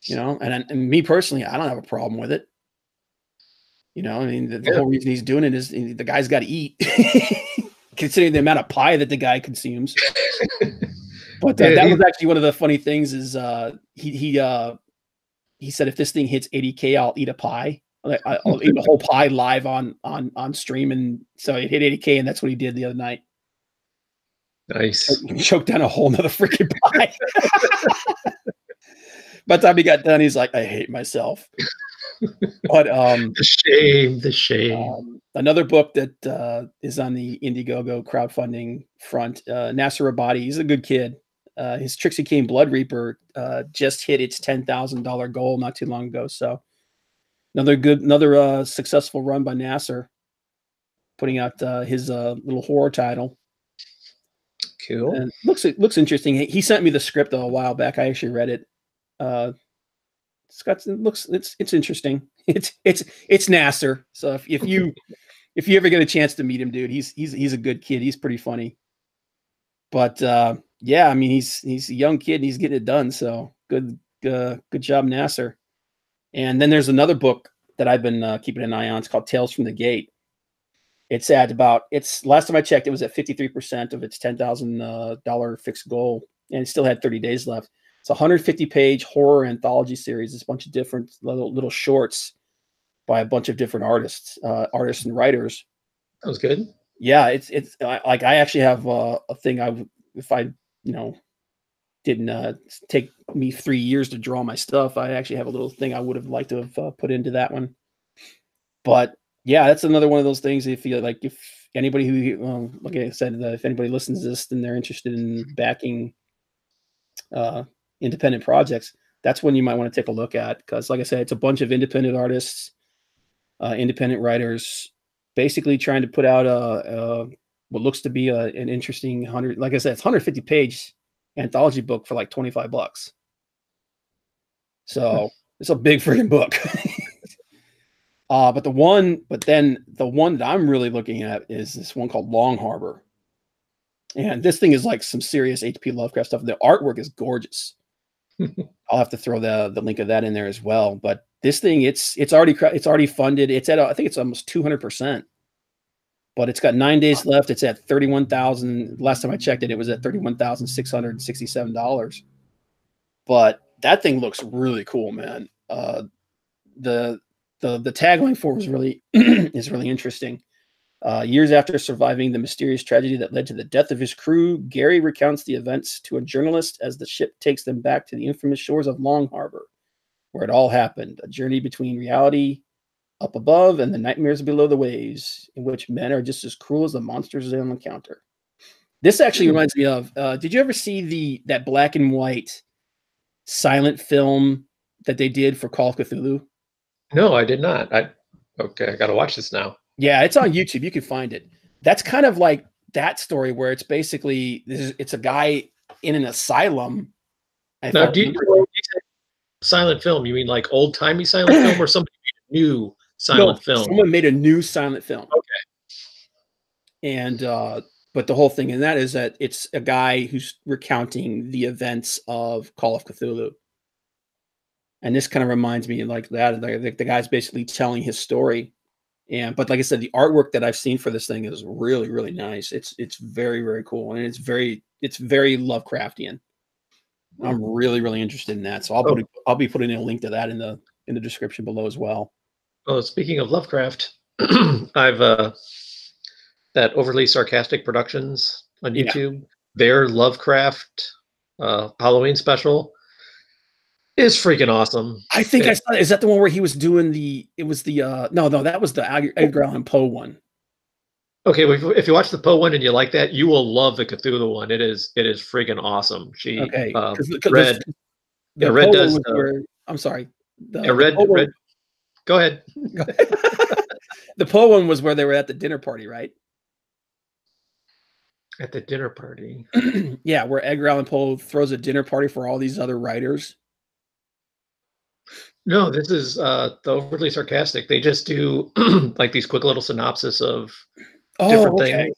And me personally, I don't have a problem with it. I mean, the whole reason he's doing it is the guy's got to eat, considering the amount of pie that the guy consumes. But that was actually one of the funny things is he said, if this thing hits 80K, I'll eat a pie. I'll eat a whole pie live on stream. And so it hit 80K, and that's what he did the other night. Nice. He choked down a whole nother freaking pie. By the time he got done, he's like, I hate myself. But the shame. Another book that is on the Indiegogo crowdfunding front, Nasser Abadi. He's a good kid. His Trixie King Blood Reaper just hit its $10,000 goal not too long ago. So another successful run by Nasser, putting out his little horror title. Cool. And looks interesting. He sent me the script a while back. I actually read it. It's interesting. It's Nasser. So if you ever get a chance to meet him, dude, he's a good kid. He's pretty funny. But yeah, I mean, he's a young kid and he's getting it done. So good job, Nasser. And then there's another book that I've been keeping an eye on. It's called Tales from the Gate. It's last time I checked, it was at 53% of its $10,000 fixed goal, and it still had 30 days left. It's a 150-page horror anthology series. It's a bunch of different little shorts by a bunch of different artists and writers. That was good. Yeah, it's like, I actually have a thing. If I didn't take me 3 years to draw my stuff, I actually have a little thing I would have liked to have put into that one. But yeah, that's another one of those things. If anybody who, like I said, if anybody listens to this and they're interested in backing independent projects, that's when you might want to take a look at, because like I said, it's a bunch of independent artists, independent writers, basically trying to put out what looks to be an interesting like I said, it's 150-page anthology book for like $25. So it's a big freaking book. But the one that I'm really looking at is this one called Long Harbor. And this thing is like some serious H.P. Lovecraft stuff. The artwork is gorgeous. I'll have to throw the link of that in there as well. But this thing, it's already funded. It's at I think it's almost 200%. But it's got 9 days left. It's at $31,000. Last time I checked it, it was at $31,667. But that thing looks really cool, man. The tagline for it was really is really interesting. Years after surviving the mysterious tragedy that led to the death of his crew, Gary recounts the events to a journalist as the ship takes them back to the infamous shores of Long Harbor, where it all happened. A journey between reality up above and the nightmares below the waves, in which men are just as cruel as the monsters they'll encounter. This actually reminds me of, did you ever see that black and white silent film that they did for Call of Cthulhu? No, I did not. Okay, I got to watch this now. Yeah, it's on YouTube. You can find it. That's kind of like that story where it's basically it's a guy in an asylum. Now, do you say silent film? You mean like old timey silent film, or somebody made a new silent film? Someone made a new silent film. Okay. And but the whole thing in that is that it's a guy who's recounting the events of Call of Cthulhu. And this kind of reminds me like that. The guy's basically telling his story. But like I said, the artwork that I've seen for this thing is really, really nice. It's very, very cool. And it's very Lovecraftian. I'm really, really interested in that. So I'll be putting a link to that in the description below as well. Oh, speaking of Lovecraft, I've that Overly Sarcastic Productions on YouTube. Their Lovecraft Halloween special is freaking awesome. I think I saw. Is that the one where he was doing no, that was the Edgar Allan Poe one. Okay, well, if you watch the Poe one and you like that, you will love the Cthulhu one. It is freaking awesome. Red does. I'm sorry. Red. Go ahead. The Poe one was where they were at the dinner party, right? At the dinner party. Yeah, where Edgar Allan Poe throws a dinner party for all these other writers. No, this is the Overly Sarcastic. They just do like these quick little synopsis of different things.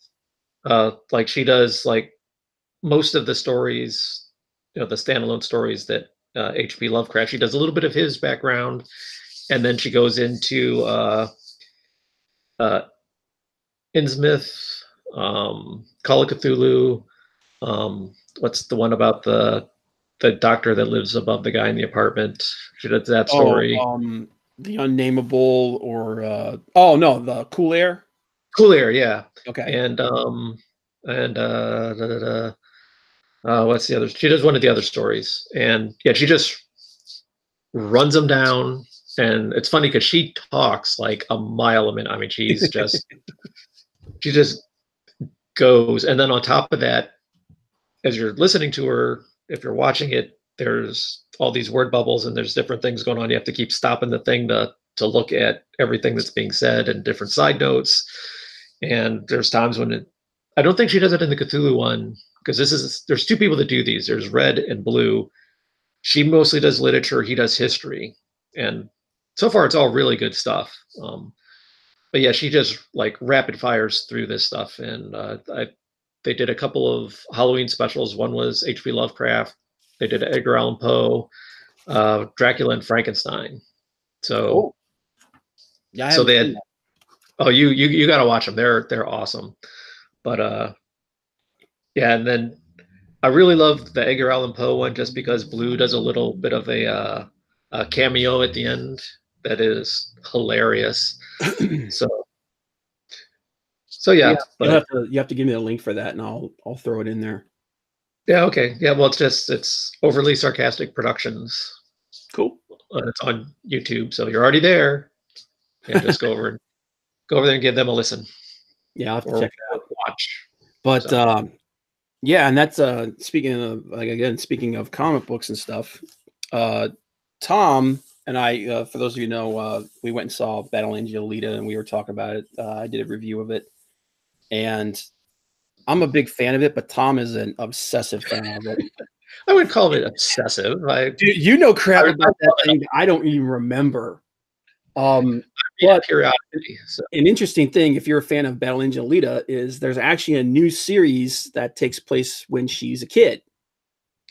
Like she does like most of the stories, the standalone stories that H.P. Lovecraft. She does a little bit of his background, and then she goes into Innsmouth, Call of Cthulhu. What's the one about the doctor that lives above the guy in the apartment? She does that story. The Unnameable, or the Cool Air. Cool Air, yeah. Okay. And what's the other? She does one of the other stories, and yeah, she just runs them down. And it's funny because she talks like a mile a minute. I mean, she's just she just goes. And then on top of that, as you're listening to her, if you're watching it, there's all these word bubbles and there's different things going on. You have to keep stopping the thing to look at everything that's being said and different side notes. And there's times when I don't think she does it in the Cthulhu one, because there's two people that do these. There's Red and Blue. She mostly does literature. He does history. And so far it's all really good stuff. But yeah, she just like rapid fires through this stuff. And they did a couple of Halloween specials. One was H.P. Lovecraft. They did Edgar Allan Poe, Dracula, and Frankenstein. So, yeah. So they had. Oh, you got to watch them. They're awesome. But yeah, and then I really love the Edgar Allan Poe one just because Blue does a little bit of a cameo at the end that is hilarious. So yeah, you have to give me the link for that, and I'll throw it in there. Yeah. Okay. Yeah. Well, it's Overly Sarcastic Productions. Cool. It's on YouTube, so you're already there. And just go over there and give them a listen. Yeah, I'll have to check it out. Watch. But yeah, and that's speaking of comic books and stuff. Tom and I, for those of you who know, we went and saw Battle Angel Alita, and we were talking about it. I did a review of it, and I'm a big fan of it, but Tom is an obsessive fan of it. I would call it obsessive. Dude, you know crap about that thing I don't even remember. But curiosity. So. An interesting thing, if you're a fan of Battle Angel Alita, is there's actually a new series that takes place when she's a kid.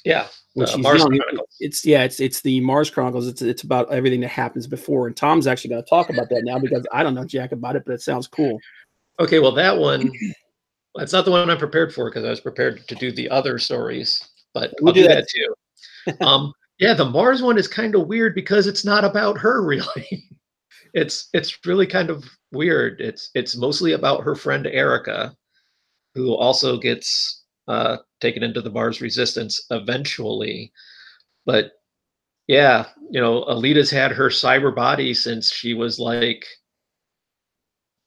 Yeah, when she's Mars young. It's the Mars Chronicles. It's about everything that happens before, and Tom's actually going to talk about that now because I don't know jack about it, but it sounds cool. Okay, well that one, that's not the one I'm prepared for because I was prepared to do the other stories, but I'll do that too. Yeah, the Mars one is kind of weird because it's not about her really. It's really kind of weird. It's mostly about her friend Erica, who also gets taken into the Mars Resistance eventually. But Yeah, Alita's had her cyber body since she was like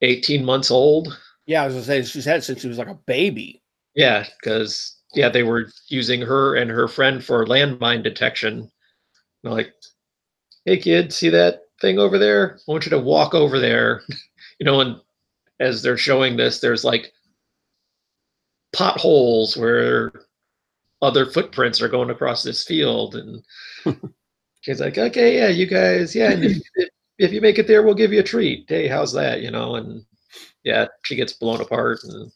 18 months old. Yeah, I was gonna say she's had it since she was like a baby. Yeah, because they were using her and her friend for landmine detection. Like, hey kid, see that thing over there? I want you to walk over there. And as they're showing this, there's like potholes where other footprints are going across this field, and she's like, okay, yeah, you guys, yeah, and if you make it there, we'll give you a treat. Hey, how's that? And yeah, she gets blown apart. And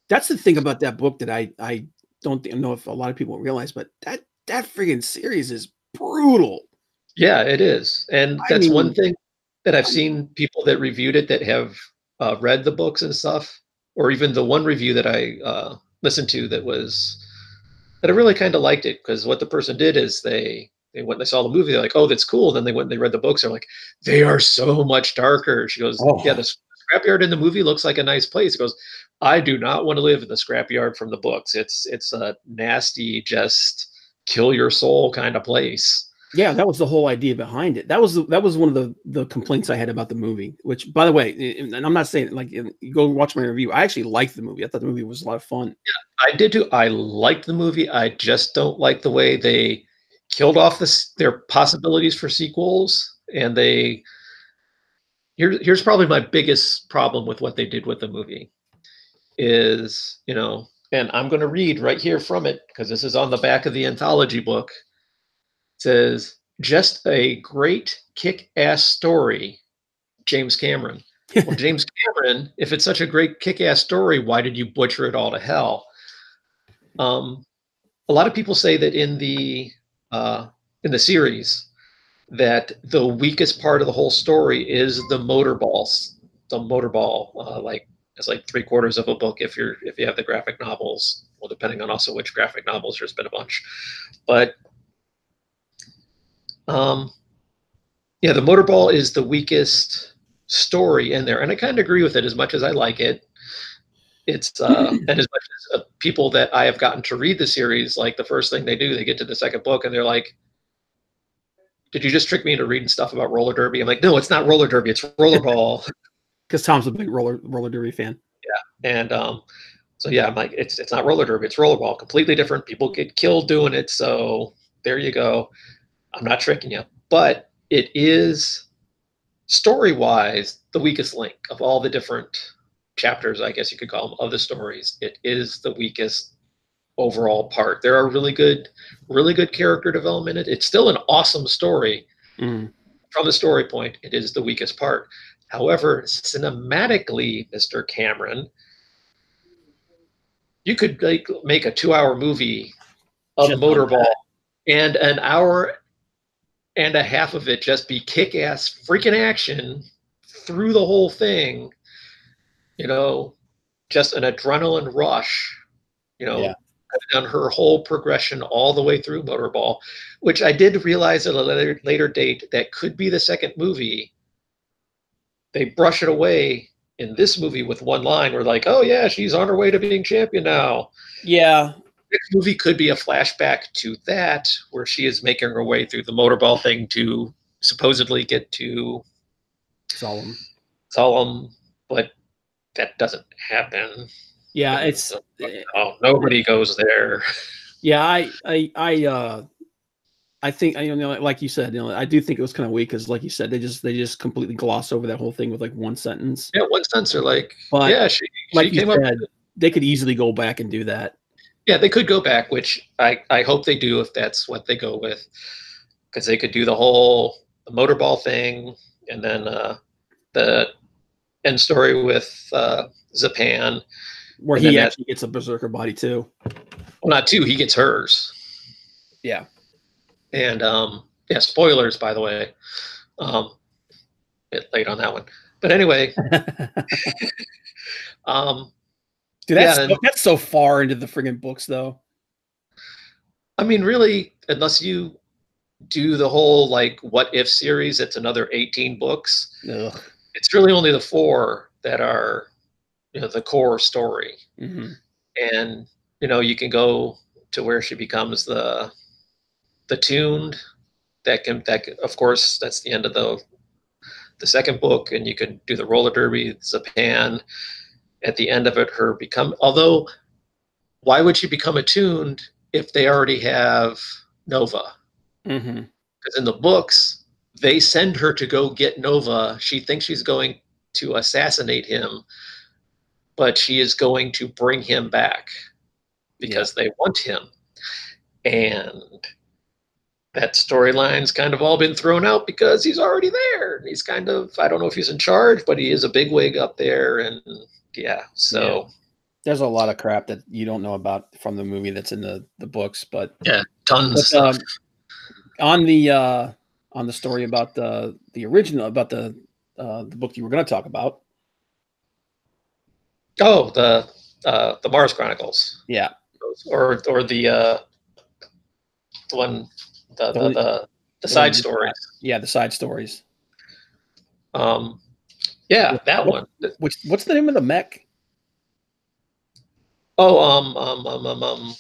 That's the thing about that book that I don't know if a lot of people realize, but that friggin' series is brutal. yeah, it is. And I that's one mean, thing that I've seen people that reviewed it that have read the books and stuff, or even the one review that I listened to that I really kind of liked it, because what the person did is they went and they saw the movie. They're like, oh, that's cool. Then they went and they read the books. They're like, they are so much darker. She goes, yeah, oh the scrapyard in the movie looks like a nice place. He goes, I do not want to live in the scrapyard from the books. It's a nasty, just kill your soul kind of place. yeah, that was the whole idea behind it. That was one of the complaints I had about the movie. Which, by the way, and I'm not saying like you go watch my review. I actually liked the movie. I thought the movie was a lot of fun. I did too. I liked the movie. I just don't like the way they killed off their possibilities for sequels. And here's probably my biggest problem with what they did with the movie is, and I'm going to read right here from it because this is on the back of the anthology book. It says, just a great kick-ass story, James Cameron. Well, James Cameron, if it's such a great kick-ass story, why did you butcher it all to hell? A lot of people say that in the series that the weakest part of the whole story is the motorball. The motorball, like it's like 3/4 of a book if you have the graphic novels. Well, depending on also which graphic novels, there's been a bunch, but yeah, the motorball is the weakest story in there, and I kind of agree with it. As much as I like it, it's and as much as people that I have gotten to read the series, like the first thing they do, they get to the second book and they're like, did you just trick me into reading stuff about roller derby? I'm like, no, it's not roller derby, it's rollerball. Because Tom's a big roller derby fan. Yeah, and so yeah, I'm like, it's not roller derby, it's rollerball, completely different. People get killed doing it, so there you go. I'm not tricking you, but it is story-wise the weakest link of all the different chapters, I guess you could call them, of the stories. It is the weakest overall part. There are really good character development. It's still an awesome story. From the story point, it is the weakest part. However, cinematically, Mr. Cameron, you could like make a 2-hour movie of just Motorball, and an hour and a half of it just be kick-ass freaking action through the whole thing. Just an adrenaline rush. Yeah. On her whole progression all the way through Motorball, which I did realize at a later date that could be the second movie. They brush it away in this movie with one line. We're like, oh yeah, she's on her way to being champion now. Yeah. Next movie could be a flashback to that, where she is making her way through the Motorball thing to supposedly get to Solemn, but that doesn't happen. Yeah, it's nobody goes there. Yeah, I think like you said, I do think it was kind of weak because, like you said, they just completely gloss over that whole thing with like one sentence. Yeah, one sentence. Or like, but yeah, she came up. They could easily go back and do that. Yeah, they could go back, which I hope they do if that's what they go with, because they could do the whole Motorball thing, and then the end story with Zapan, where he actually gets a berserker body too. Well, not two. He gets hers. Yeah. And yeah, spoilers, by the way. Bit late on that one, but anyway. Dude, that's so far into the friggin' books, though. I mean, really, unless you do the whole like what if series, it's another 18 books. Ugh. It's really only the 4 that are the core story. Mm-hmm. And you can go to where she becomes the tuned of course, that's the end of the second book, and you can do the roller derby, Zapan. At the end of it, although why would she become attuned if they already have Nova? Mm-hmm. Because in the books, they send her to go get Nova. She thinks she's going to assassinate him, but she is going to bring him back because they want him. And that storyline's kind of all been thrown out because he's already there. He's kind of, I don't know if he's in charge, but he is a bigwig up there. And so. Yeah. There's a lot of crap that you don't know about from the movie that's in the books, but yeah, tons of stuff. On the story about the original, about the book you were going to talk about. Oh, the Mars Chronicles. Yeah. Or the one, the side stories. Yeah, the side stories. Yeah, that one. What's the name of the mech? Oh,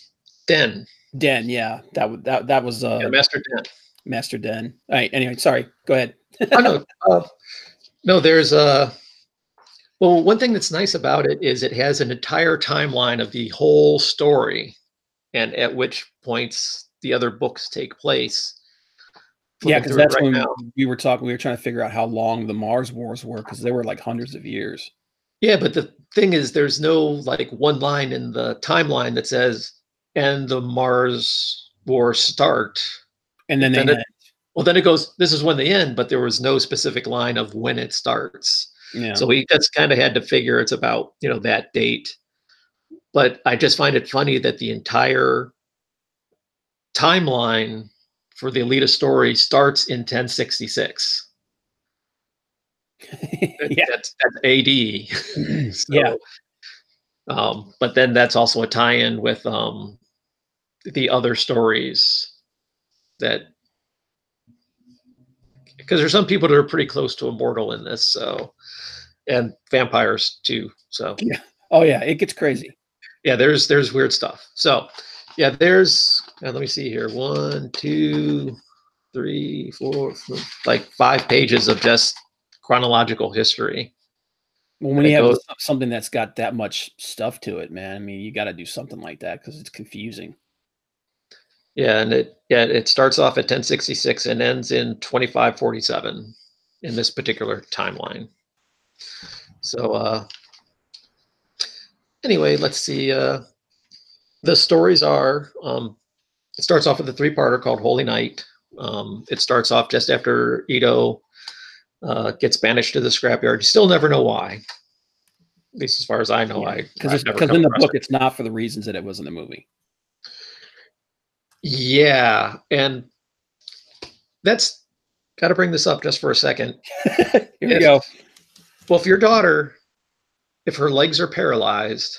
Den. Den, yeah. That was Master Den. Master Den. All right, anyway, sorry. Go ahead. No, there's well, one thing that's nice about it is it has an entire timeline of the whole story and at which points the other books take place. Yeah, because that's when we were trying to figure out how long the Mars Wars were, because they were like hundreds of years. Yeah, but the thing is, there's no like one line in the timeline that says, and the Mars Wars start. And then then it goes, this is when they end, but there was no specific line of when it starts. Yeah. So we just kind of had to figure it's about, that date. But I just find it funny that the entire timeline for the Alita story starts in 1066. Yeah. That's AD. So, yeah. But then that's also a tie-in with the other stories that, because there's some people that are pretty close to immortal in this, so, and vampires too. So yeah. Oh yeah, it gets crazy. Yeah, there's weird stuff. So yeah, there's let me see here. 1, 2, 3, 4, like 5 pages of just chronological history. Well, when you have something that's got that much stuff to it, man, I mean, you got to do something like that because it's confusing. Yeah, and it starts off at 1066 and ends in 2547 in this particular timeline. So anyway, let's see. The stories are, it starts off with a 3-parter called Holy Night. It starts off just after Ito gets banished to the scrapyard. You still never know why. At least as far as I know, because in the book, it's not for the reasons that it was in the movie. Yeah, and that's got to bring this up just for a second. Here we go. Well, if your daughter, if her legs are paralyzed,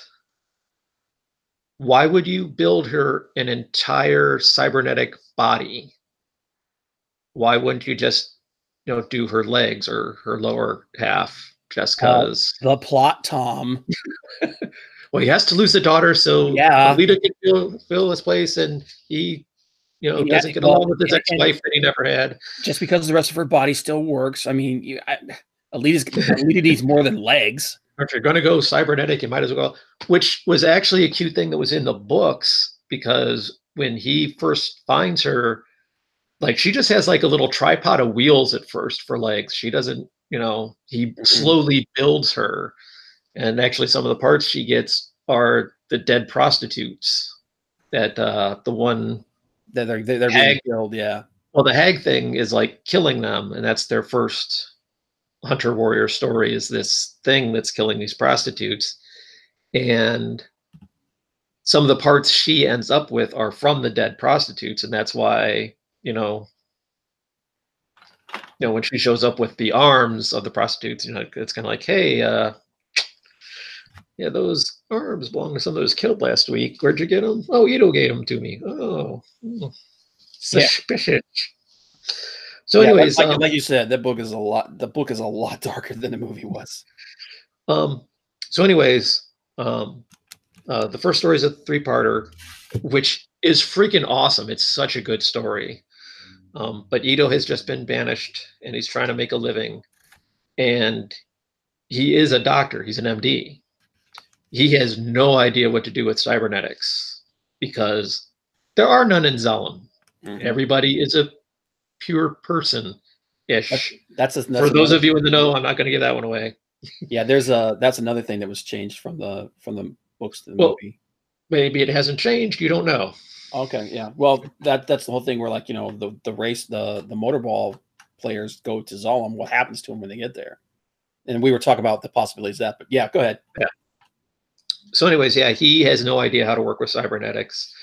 why would you build her an entire cybernetic body? Why wouldn't you just, do her legs or her lower half? Just because the plot, Tom. Well, he has to lose the daughter, so Alita can fill his place, and he, doesn't get along with his ex-wife that he never had. Just because the rest of her body still works. I mean, Alita needs more than legs. If you're going to go cybernetic, you might as well. Which was actually a cute thing that was in the books, because when he first finds her, like, she just has like a little tripod of wheels at first for legs. She doesn't, he slowly builds her. And actually some of the parts she gets are the dead prostitutes that the one that they're being killed. Yeah. Well, the hag thing is like killing them. And that's their first hunter warrior story, is this thing that's killing these prostitutes. And some of the parts she ends up with are from the dead prostitutes. And that's why, when she shows up with the arms of the prostitutes, it's kind of like, hey, yeah, those arms belong to someone that was killed last week. Where'd you get them? Oh, Ito gave them to me. Oh, suspicious. Yeah. So, anyways, like you said, the book is a lot darker than the movie was. So, anyways, the first story is a 3-parter, which is freaking awesome. It's such a good story. But Ito has just been banished, and he's trying to make a living. And he is a doctor. He's an MD. He has no idea what to do with cybernetics because there are none in Zalem. Mm-hmm. Everybody is a pure person-ish. That's for those of you in the know. I'm not going to give that one away. Yeah, that's another thing that was changed from the books to the movie. Maybe it hasn't changed. You don't know. Okay, yeah. Well, that's the whole thing where, like, you know, the race, the motorball players go to Zalem. What happens to them when they get there? And we were talking about the possibilities of that, but yeah, go ahead. Yeah. So, anyways, yeah, he has no idea how to work with cybernetics.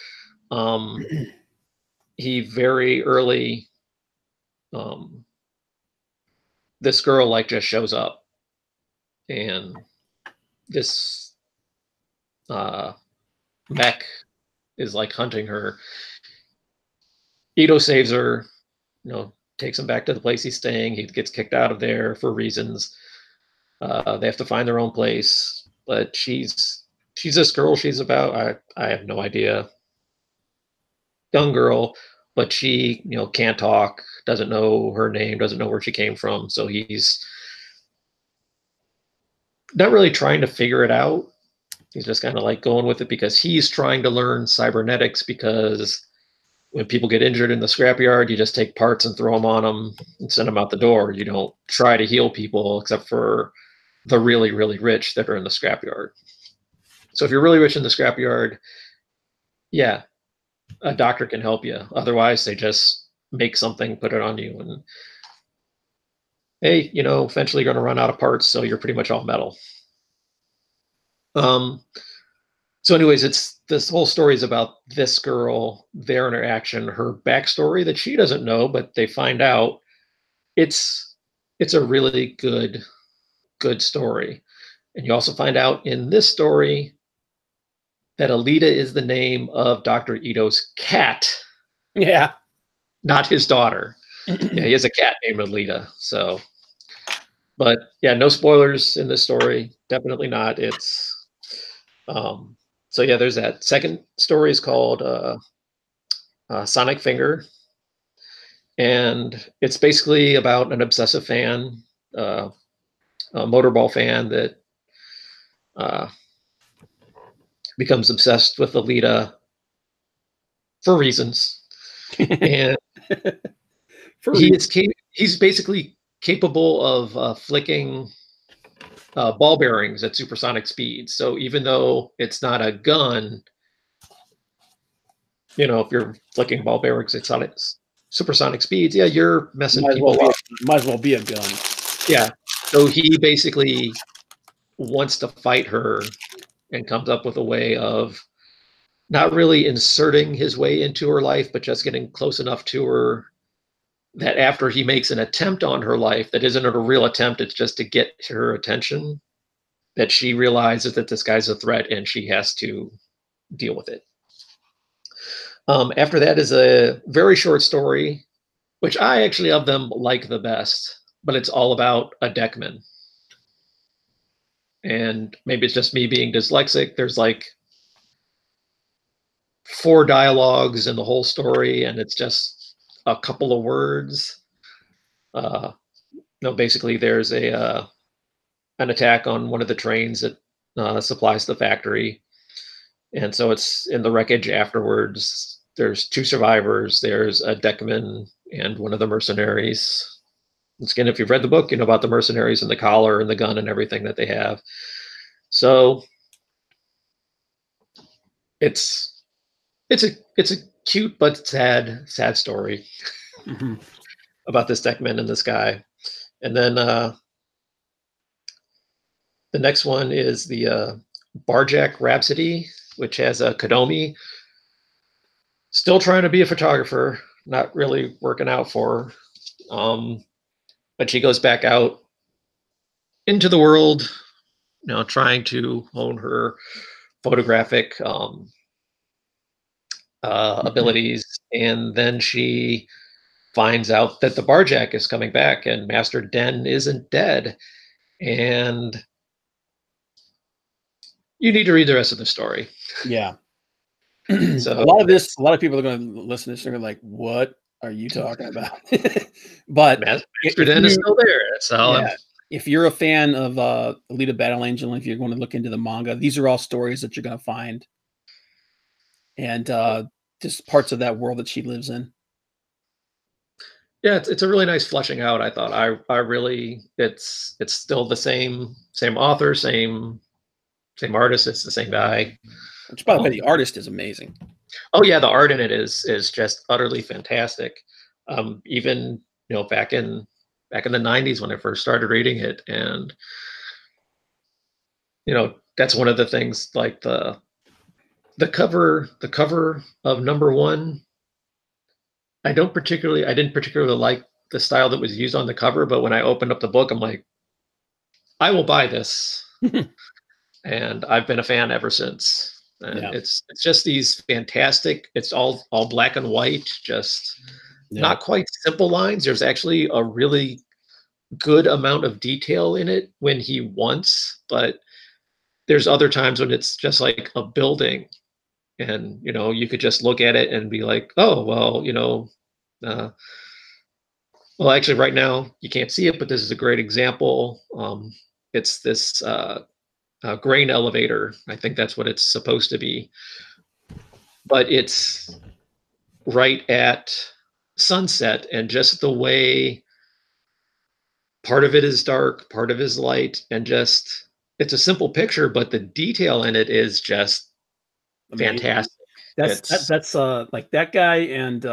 He very early, this girl like just shows up, and this mech is like hunting her. Ito saves her, you know, takes him back to the place he's staying. He gets kicked out of there for reasons. They have to find their own place, but she's this girl. She's about, I have no idea, young girl, but she, you know, can't talk, doesn't know her name, doesn't know where she came from. So he's not really trying to figure it out. He's just kind of like going with it because he's trying to learn cybernetics, because when people get injured in the scrapyard, you just take parts and throw them on them and send them out the door. You don't try to heal people, except for the really, really rich that are in the scrapyard. So if you're really rich in the scrapyard, yeah, a doctor can help you. Otherwise, they just make something, put it on you, and hey, you know, eventually you're going to run out of parts, so you're pretty much all metal. So anyways, this whole story is about this girl, their interaction, her backstory that she doesn't know, but they find out. It's a really good story. And you also find out in this story that Alita is the name of Dr. Ito's cat. Yeah. Not his daughter. Yeah, he has a cat named Alita. So, but yeah, no spoilers in this story. Definitely not. It's, so yeah, there's that. Second story is called Sonic Finger. And it's basically about an obsessive fan, a motorball fan that becomes obsessed with Alita for reasons. And he's basically capable of flicking ball bearings at supersonic speeds. So even though it's not a gun, you know, if you're flicking ball bearings at supersonic speeds, yeah, you're messing people up. Might as well be a gun. Yeah. So he basically wants to fight her and comes up with a way of not really inserting his way into her life, but just getting close enough to her that after he makes an attempt on her life that isn't a real attempt, it's just to get her attention, that she realizes that this guy's a threat and she has to deal with it. After that is a very short story, which I actually of them like the best, but it's all about a deckman. And maybe it's just me being dyslexic. There's like 4 dialogues in the whole story, and it's just a couple of words. No, basically there's an attack on one of the trains that supplies the factory. And so it's in the wreckage afterwards. There's 2 survivors. There's a deckman and one of the mercenaries. Once again, if you've read the book, you know about the mercenaries and the collar and the gun and everything that they have. So it's a cute but sad story about this deckman and this guy. And then the next one is the Barjack Rhapsody, which has a Kodomi. Still trying to be a photographer, not really working out for her. But she goes back out into the world, you know, trying to hone her photographic abilities. And then she finds out that the Barjack is coming back and Master Den isn't dead. And you need to read the rest of the story. Yeah. So a lot of people are going to listen to this and they're like, what are you talking about? But Master Den is still there. That's all. Yeah, if you're a fan of Alita Battle Angel, if you're going to look into the manga, these are all stories that you're going to find, and just parts of that world that she lives in. Yeah, it's a really nice fleshing out. I thought I really it's still the same author, same artist. It's the same guy. Which, by the way, the artist is amazing. Oh yeah, the art in it is just utterly fantastic. Even back in the 90s when I first started reading it, and that's one of the things, like the cover of #1. I didn't particularly like the style that was used on the cover, but when I opened up the book, I'm like, I will buy this. And I've been a fan ever since. And it's just these fantastic, it's all black and white, just not quite simple lines. There's actually a really good amount of detail in it when he wants, but there's other times when it's just like a building, and you could just look at it and be like, oh well, well, actually right now you can't see it, but this is a great example. It's this grain elevator. I think that's what it's supposed to be, but it's right at sunset, and just the way part of it is dark, part of it is light, and just it's a simple picture, but the detail in it is just fantastic. That's like that guy and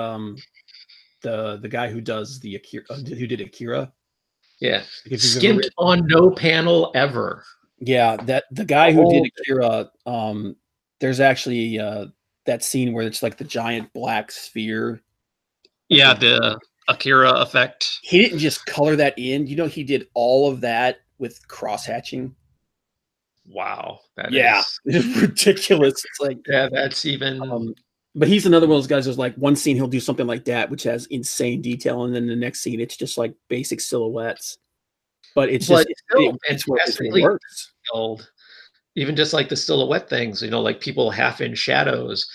the guy who does the Akira, who did Akira. Yeah, skimped on no panel ever. Yeah, that the guy who did Akira. There's actually that scene where it's like the giant black sphere. Yeah, the Akira effect. He didn't just color that in. He did all of that with cross hatching. Wow, it's ridiculous. It's like, yeah, that's even. But he's another one of those guys who's like, one scene he'll do something like that, which has insane detail, and then the next scene it's just like basic silhouettes. But it's just it's works. Even just like the silhouette things, like people half in shadows,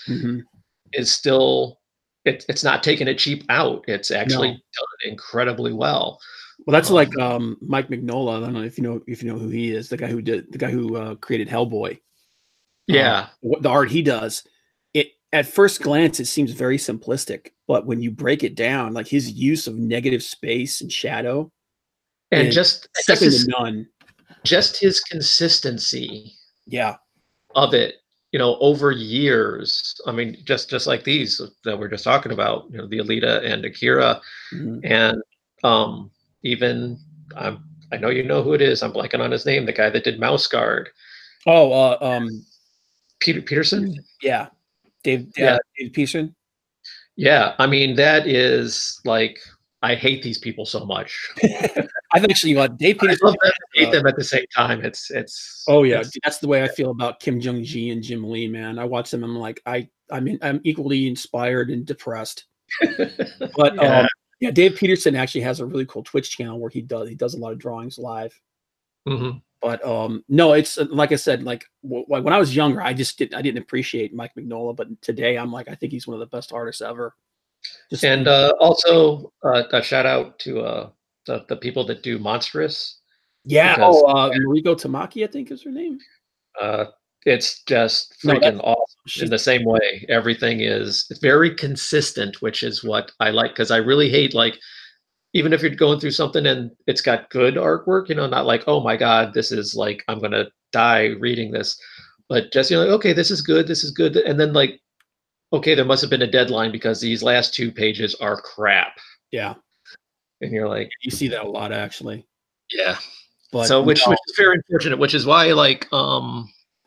is still it's not taking it cheap out. It's actually done incredibly well. Well, that's like Mike Mignola. I don't know if you know who he is. The guy who created Hellboy. Yeah, the art he does. It at first glance it seems very simplistic, but when you break it down, like his use of negative space and shadow, and just none. Just his consistency. Yeah. Of it, over years. I mean, just like these that we're just talking about, the Alita and Akira, and even I know who it is. I'm blanking on his name. The guy that did Mouse Guard. Oh, Peterson. Yeah, Dave Peterson. Yeah, I mean that is like, I hate these people so much. I've actually Dave Peterson. I love them and hate them at the same time. It's. Oh yeah, that's the way I feel about Kim Jong-gi and Jim Lee. Man, I watch them. I'm like, I'm equally inspired and depressed. But yeah, Dave Peterson actually has a really cool Twitch channel where he does a lot of drawings live. But no, it's like I said, like when I was younger, I didn't appreciate Mike Mignola, but today I'm like, I think he's one of the best artists ever. And also a shout out to the people that do Monstrous. Yeah. Mariko Tamaki, I think is her name. It's just freaking awesome. In the same way, everything is very consistent, which is what I like, because I really hate, like, even if you're going through something and it's got good artwork, not like, oh my God, this is like, I'm gonna die reading this, but just like, okay, this is good, and then like, okay, there must have been a deadline because these last 2 pages are crap. Yeah, and you're like, you see that a lot actually. Yeah, but so which is very unfortunate, which is why like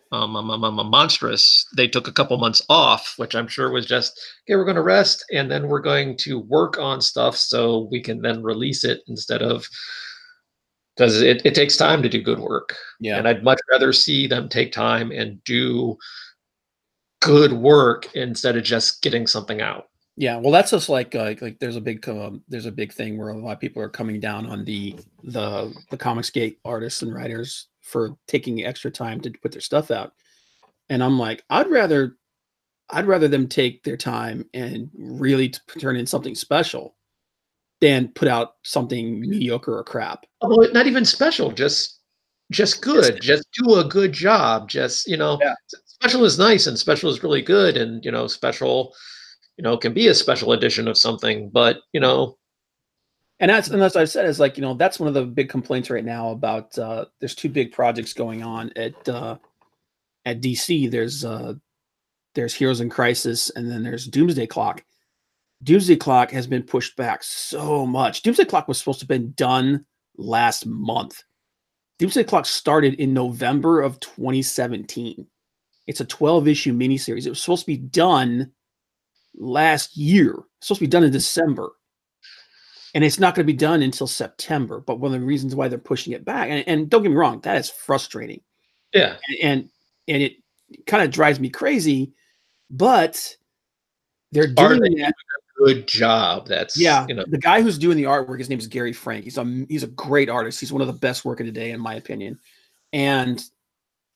Monstrous, they took a couple months off, which I'm sure was just, okay, we're going to rest and then we're going to work on stuff so we can then release it, instead of, because it takes time to do good work. Yeah, and I'd much rather see them take time and do good work instead of just getting something out. Yeah, well, that's just like there's a big thing where a lot of people are coming down on the Comicsgate artists and writers for taking extra time to put their stuff out, and I'm like, I'd rather I'd rather them take their time and really turn in something special than put out something mediocre or crap. Well, not even special, just good. Just do a good job. Just, Yeah. special is nice and special is really good, and special, can be a special edition of something, but And that's what I've said is like, that's one of the big complaints right now about there's two big projects going on at DC. There's Heroes in Crisis, and then there's Doomsday Clock. Doomsday Clock has been pushed back so much. Doomsday Clock was supposed to have been done last month. Doomsday Clock started in November of 2017. It's a 12-issue miniseries. It was supposed to be done last year. It's supposed to be done in December. And it's not going to be done until September. But one of the reasons why they're pushing it back, and don't get me wrong, that is frustrating. Yeah. And it kind of drives me crazy, but they're doing that. Good job. That's the guy who's doing the artwork, his name is Gary Frank. He's a great artist. He's one of the best working today, in my opinion. And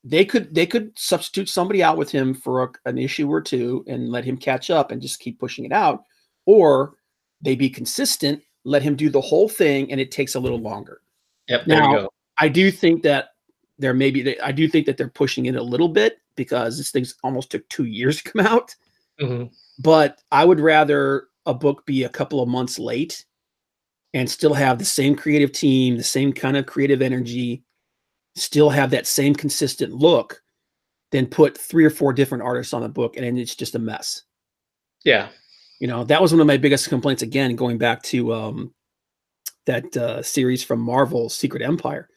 they could substitute somebody out with him for an issue or two and let him catch up and just keep pushing it out, or they be consistent, let him do the whole thing, and it takes a little longer. Yep. There you go. I do think that I do think that they're pushing it a little bit because this thing's almost took 2 years to come out. Mm-hmm. But I would rather a book be a couple of months late and still have the same creative team, the same kind of creative energy, still have that same consistent look than put 3 or 4 different artists on a book and it's just a mess. Yeah. That was one of my biggest complaints, again, going back to that series from Marvel, Secret Empire.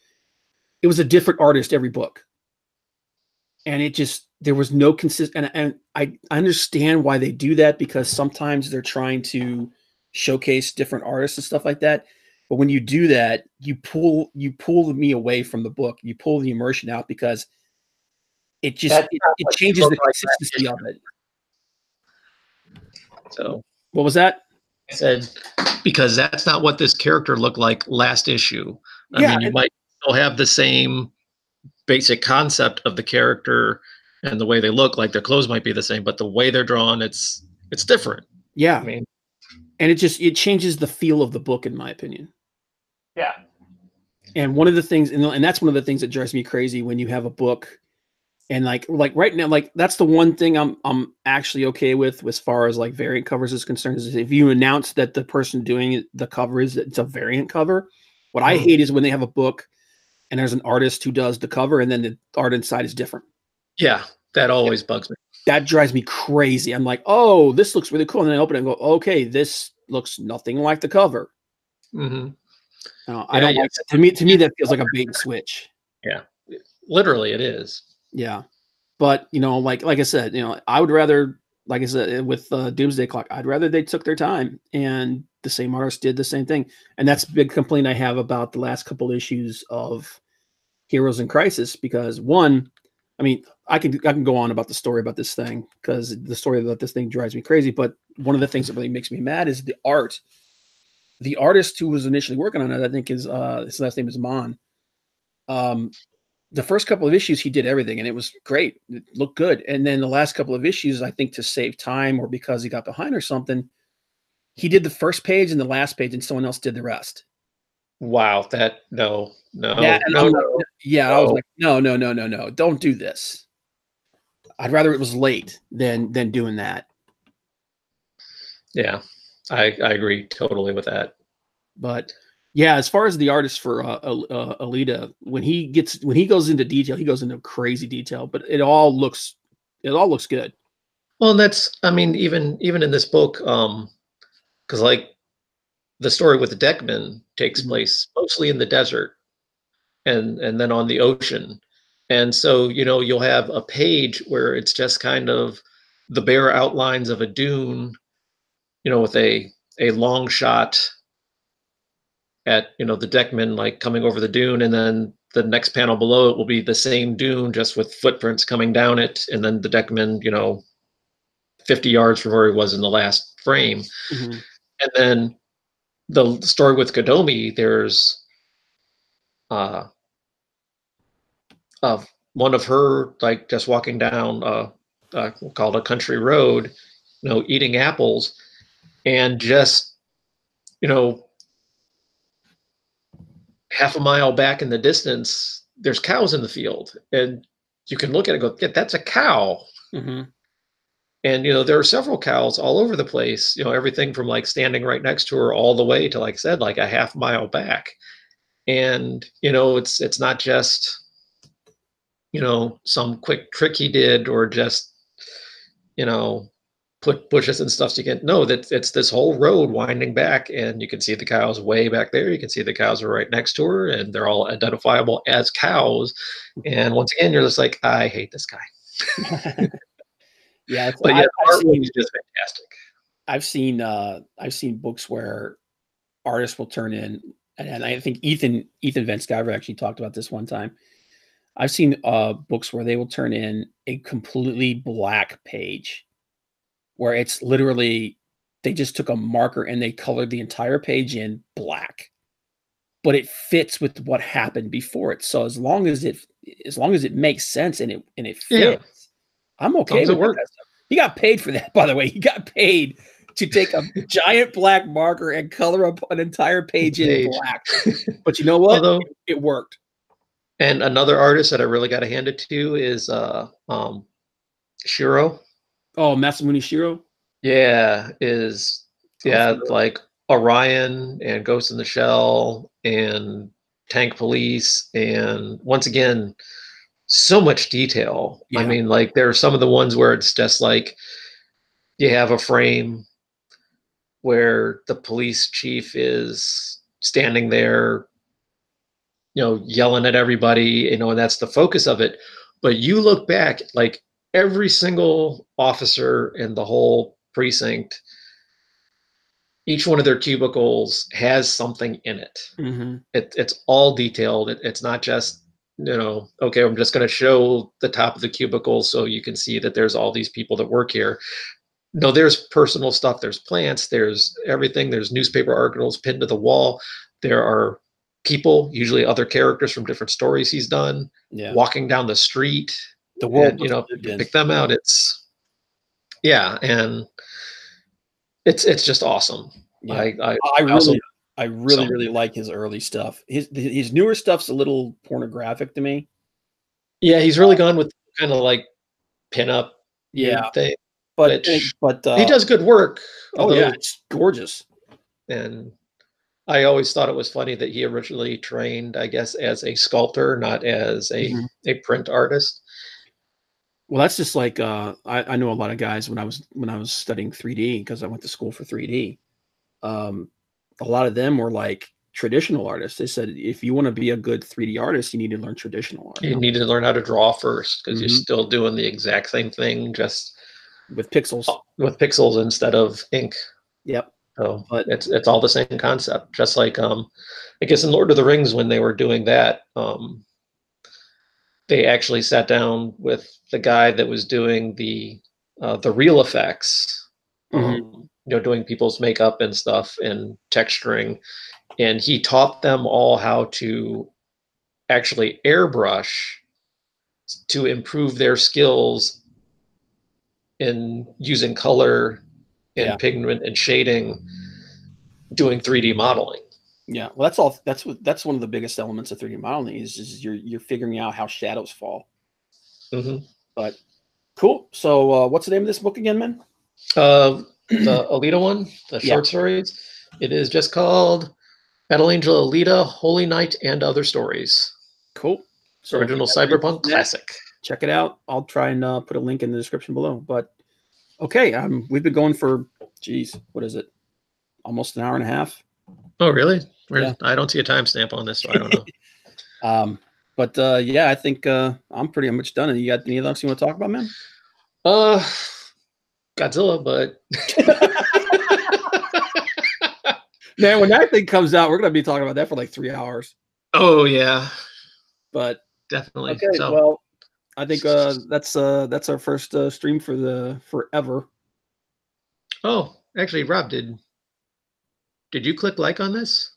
It was a different artist every book. And there was no consistent, and I understand why they do that, because sometimes they're trying to showcase different artists and stuff like that. But when you do that, you pull me away from the book. You pull the immersion out because it changes the consistency of it. So what was that? I said, because that's not what this character looked like last issue. I mean, you might still have the same basic concept of the character and the way they look, like their clothes might be the same, but the way they're drawn, it's different. Yeah. I mean, and it changes the feel of the book, in my opinion. Yeah. And one of the things, and that's one of the things that drives me crazy when you have a book and like right now, like that's the one thing I'm actually okay with as far as like variant covers is concerned, is if you announce that the person doing the cover it's a variant cover. What I hate is when they have a book and there's an artist who does the cover and then the art inside is different. Yeah, that always bugs me. That drives me crazy. I'm like, oh, this looks really cool. And then I open it and go, okay, this looks nothing like the cover. Mm-hmm. I don't like that. To me, that feels like a bait and switch. Yeah, literally it is. Yeah. But, like I said, I would rather, like I said, with Doomsday Clock, I'd rather they took their time and the same artist did the same thing. And that's a big complaint I have about the last couple issues of Heroes in Crisis, because one, I mean, I can go on about the story about this thing because the story about this thing drives me crazy. But one of the things that really makes me mad is the art. The artist who was initially working on it, I think his last name is Mon. The first couple of issues, he did everything and it was great. It looked good. And then the last couple of issues, I think to save time or because he got behind or something, he did the first page and the last page and someone else did the rest. Wow. No. Yeah. I was like, no. Don't do this. I'd rather it was late than doing that. Yeah, I agree totally with that. But yeah, as far as the artist for Alita, when he goes into detail, he goes into crazy detail, but it all looks good. Well, and that's, I mean, even in this book, because like the story with the Deckman takes place mostly in the desert and then on the ocean. And so, you'll have a page where it's just kind of the bare outlines of a dune, with a long shot at, the Deckman like coming over the dune, and then the next panel below it will be the same dune just with footprints coming down it, and then the Deckman, 50 yards from where he was in the last frame. Mm-hmm. And then the story with Kodomi, there's one of her like just walking down called A Country Road, eating apples, and just, half a mile back in the distance, there's cows in the field, and you can look at it and go, yeah, that's a cow. Mm-hmm. And, there are several cows all over the place, everything from like standing right next to her all the way to, like I said, like a half mile back. And, it's not just, some quick trick he did, or just, put bushes and stuff together. No, that it's this whole road winding back, and you can see the cows way back there. You can see the cows are right next to her, and they're all identifiable as cows. And once again, you're just like, I hate this guy. Yeah, but yeah, the artwork is just fantastic. I've seen books where artists will turn in, and I think Ethan Van Sciver actually talked about this one time. I've seen books where they will turn in a completely black page, where it's literally they just took a marker and they colored the entire page in black, but it fits with what happened before it. So as long as it makes sense and it fits, yeah. I'm okay with that stuff. He got paid for that, by the way. He got paid to take a giant black marker and color up an entire page in black. But you know what? It worked. And another artist that I really got to hand it to is Shiro. Oh, Masamune Shiro? Yeah, like Orion and Ghost in the Shell and Tank Police, and once again, so much detail. Yeah. I mean, like there are some of the ones where it's just like you have a frame where the police chief is standing there, yelling at everybody, and that's the focus of it. But you look back, like every single officer in the whole precinct, each one of their cubicles has something in it. Mm-hmm. It's all detailed. It's not just, okay, I'm just going to show the top of the cubicle so you can see that there's all these people that work here. No, there's personal stuff. There's plants. There's everything. There's newspaper articles pinned to the wall. There are people, usually other characters from different stories he's done, walking down the street. The world, and, pick them out. It's and it's just awesome. Yeah. I really like his early stuff. His newer stuff's a little pornographic to me. Yeah, he's really gone with kind of like pinup thing. But he does good work. It's gorgeous. And I always thought it was funny that he originally trained, I guess, as a sculptor, not as a print artist. Well, that's just like I know a lot of guys when I was studying 3D, because I went to school for 3D. A lot of them were like traditional artists. They said if you want to be a good 3D artist, you need to learn traditional art. You need to learn how to draw first, because you're still doing the exact same thing, just with pixels. With pixels instead of ink. Yep. So but it's all the same concept. Just like I guess in Lord of the Rings, when they were doing that, they actually sat down with the guy that was doing the real effects, doing people's makeup and stuff and texturing, and he taught them all how to actually airbrush to improve their skills in using color and pigment and shading, doing 3D modeling. Yeah, well, that's one of the biggest elements of 3D modeling is you're figuring out how shadows fall. But cool. So what's the name of this book again, man? The Alita one, the short stories. It is just called Battle Angel Alita, Holy Knight, and Other Stories. Cool. So original cyberpunk classic. Check it out. I'll try and put a link in the description below. But okay, we've been going for, what is it? Almost an hour and a half. Oh, really? I don't see a timestamp on this, so I don't know. But I think I'm pretty much done. And you got anything else you want to talk about, man? Godzilla, but man, when that thing comes out, we're gonna be talking about that for like 3 hours. Oh yeah, but definitely. Okay, well, I think that's our first stream for forever. Oh, actually, Rob, did you click like on this?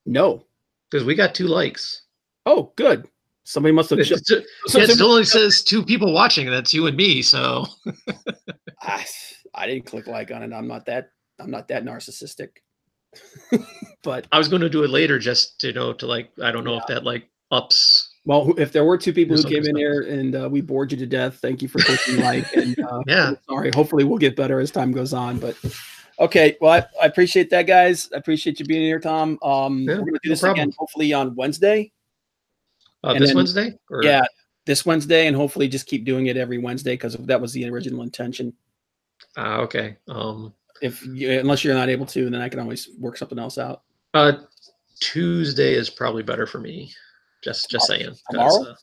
No, because we got 2 likes. Oh, good. Somebody must have. It only says 2 people watching. That's you and me. So I didn't click like on it. I'm not that narcissistic. But I was going to do it later, just to like, I don't know if that like ups. Well, if there were 2 people who came in here and we bored you to death, thank you for clicking like. And yeah, sorry. Hopefully, we'll get better as time goes on. But okay, well, I appreciate that, guys. I appreciate you being here, Tom. We're going to do this again, hopefully on Wednesday. Wednesday? Or? Yeah, this Wednesday, and hopefully just keep doing it every Wednesday because that was the original intention. Okay. Unless you're not able to, then I can always work something else out. Tuesday is probably better for me. Just saying. Tomorrow?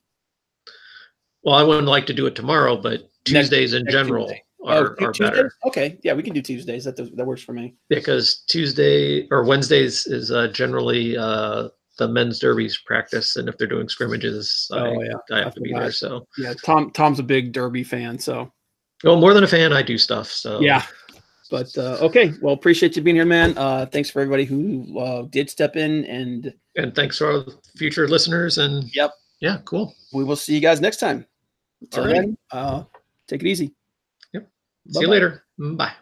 Well, I wouldn't like to do it tomorrow, but Tuesdays in general are better. Okay, yeah, we can do Tuesdays. That works for me. Because Tuesday or Wednesdays is generally the men's derbies practice, and if they're doing scrimmages, I have to be there. So yeah, Tom's a big derby fan. So more than a fan, I do stuff. So yeah. But okay, well, appreciate you being here, man. Thanks for everybody who did step in, and thanks for our future listeners. And yeah, cool. We will see you guys next time. Till then, take it easy. Yep. See you later. Bye.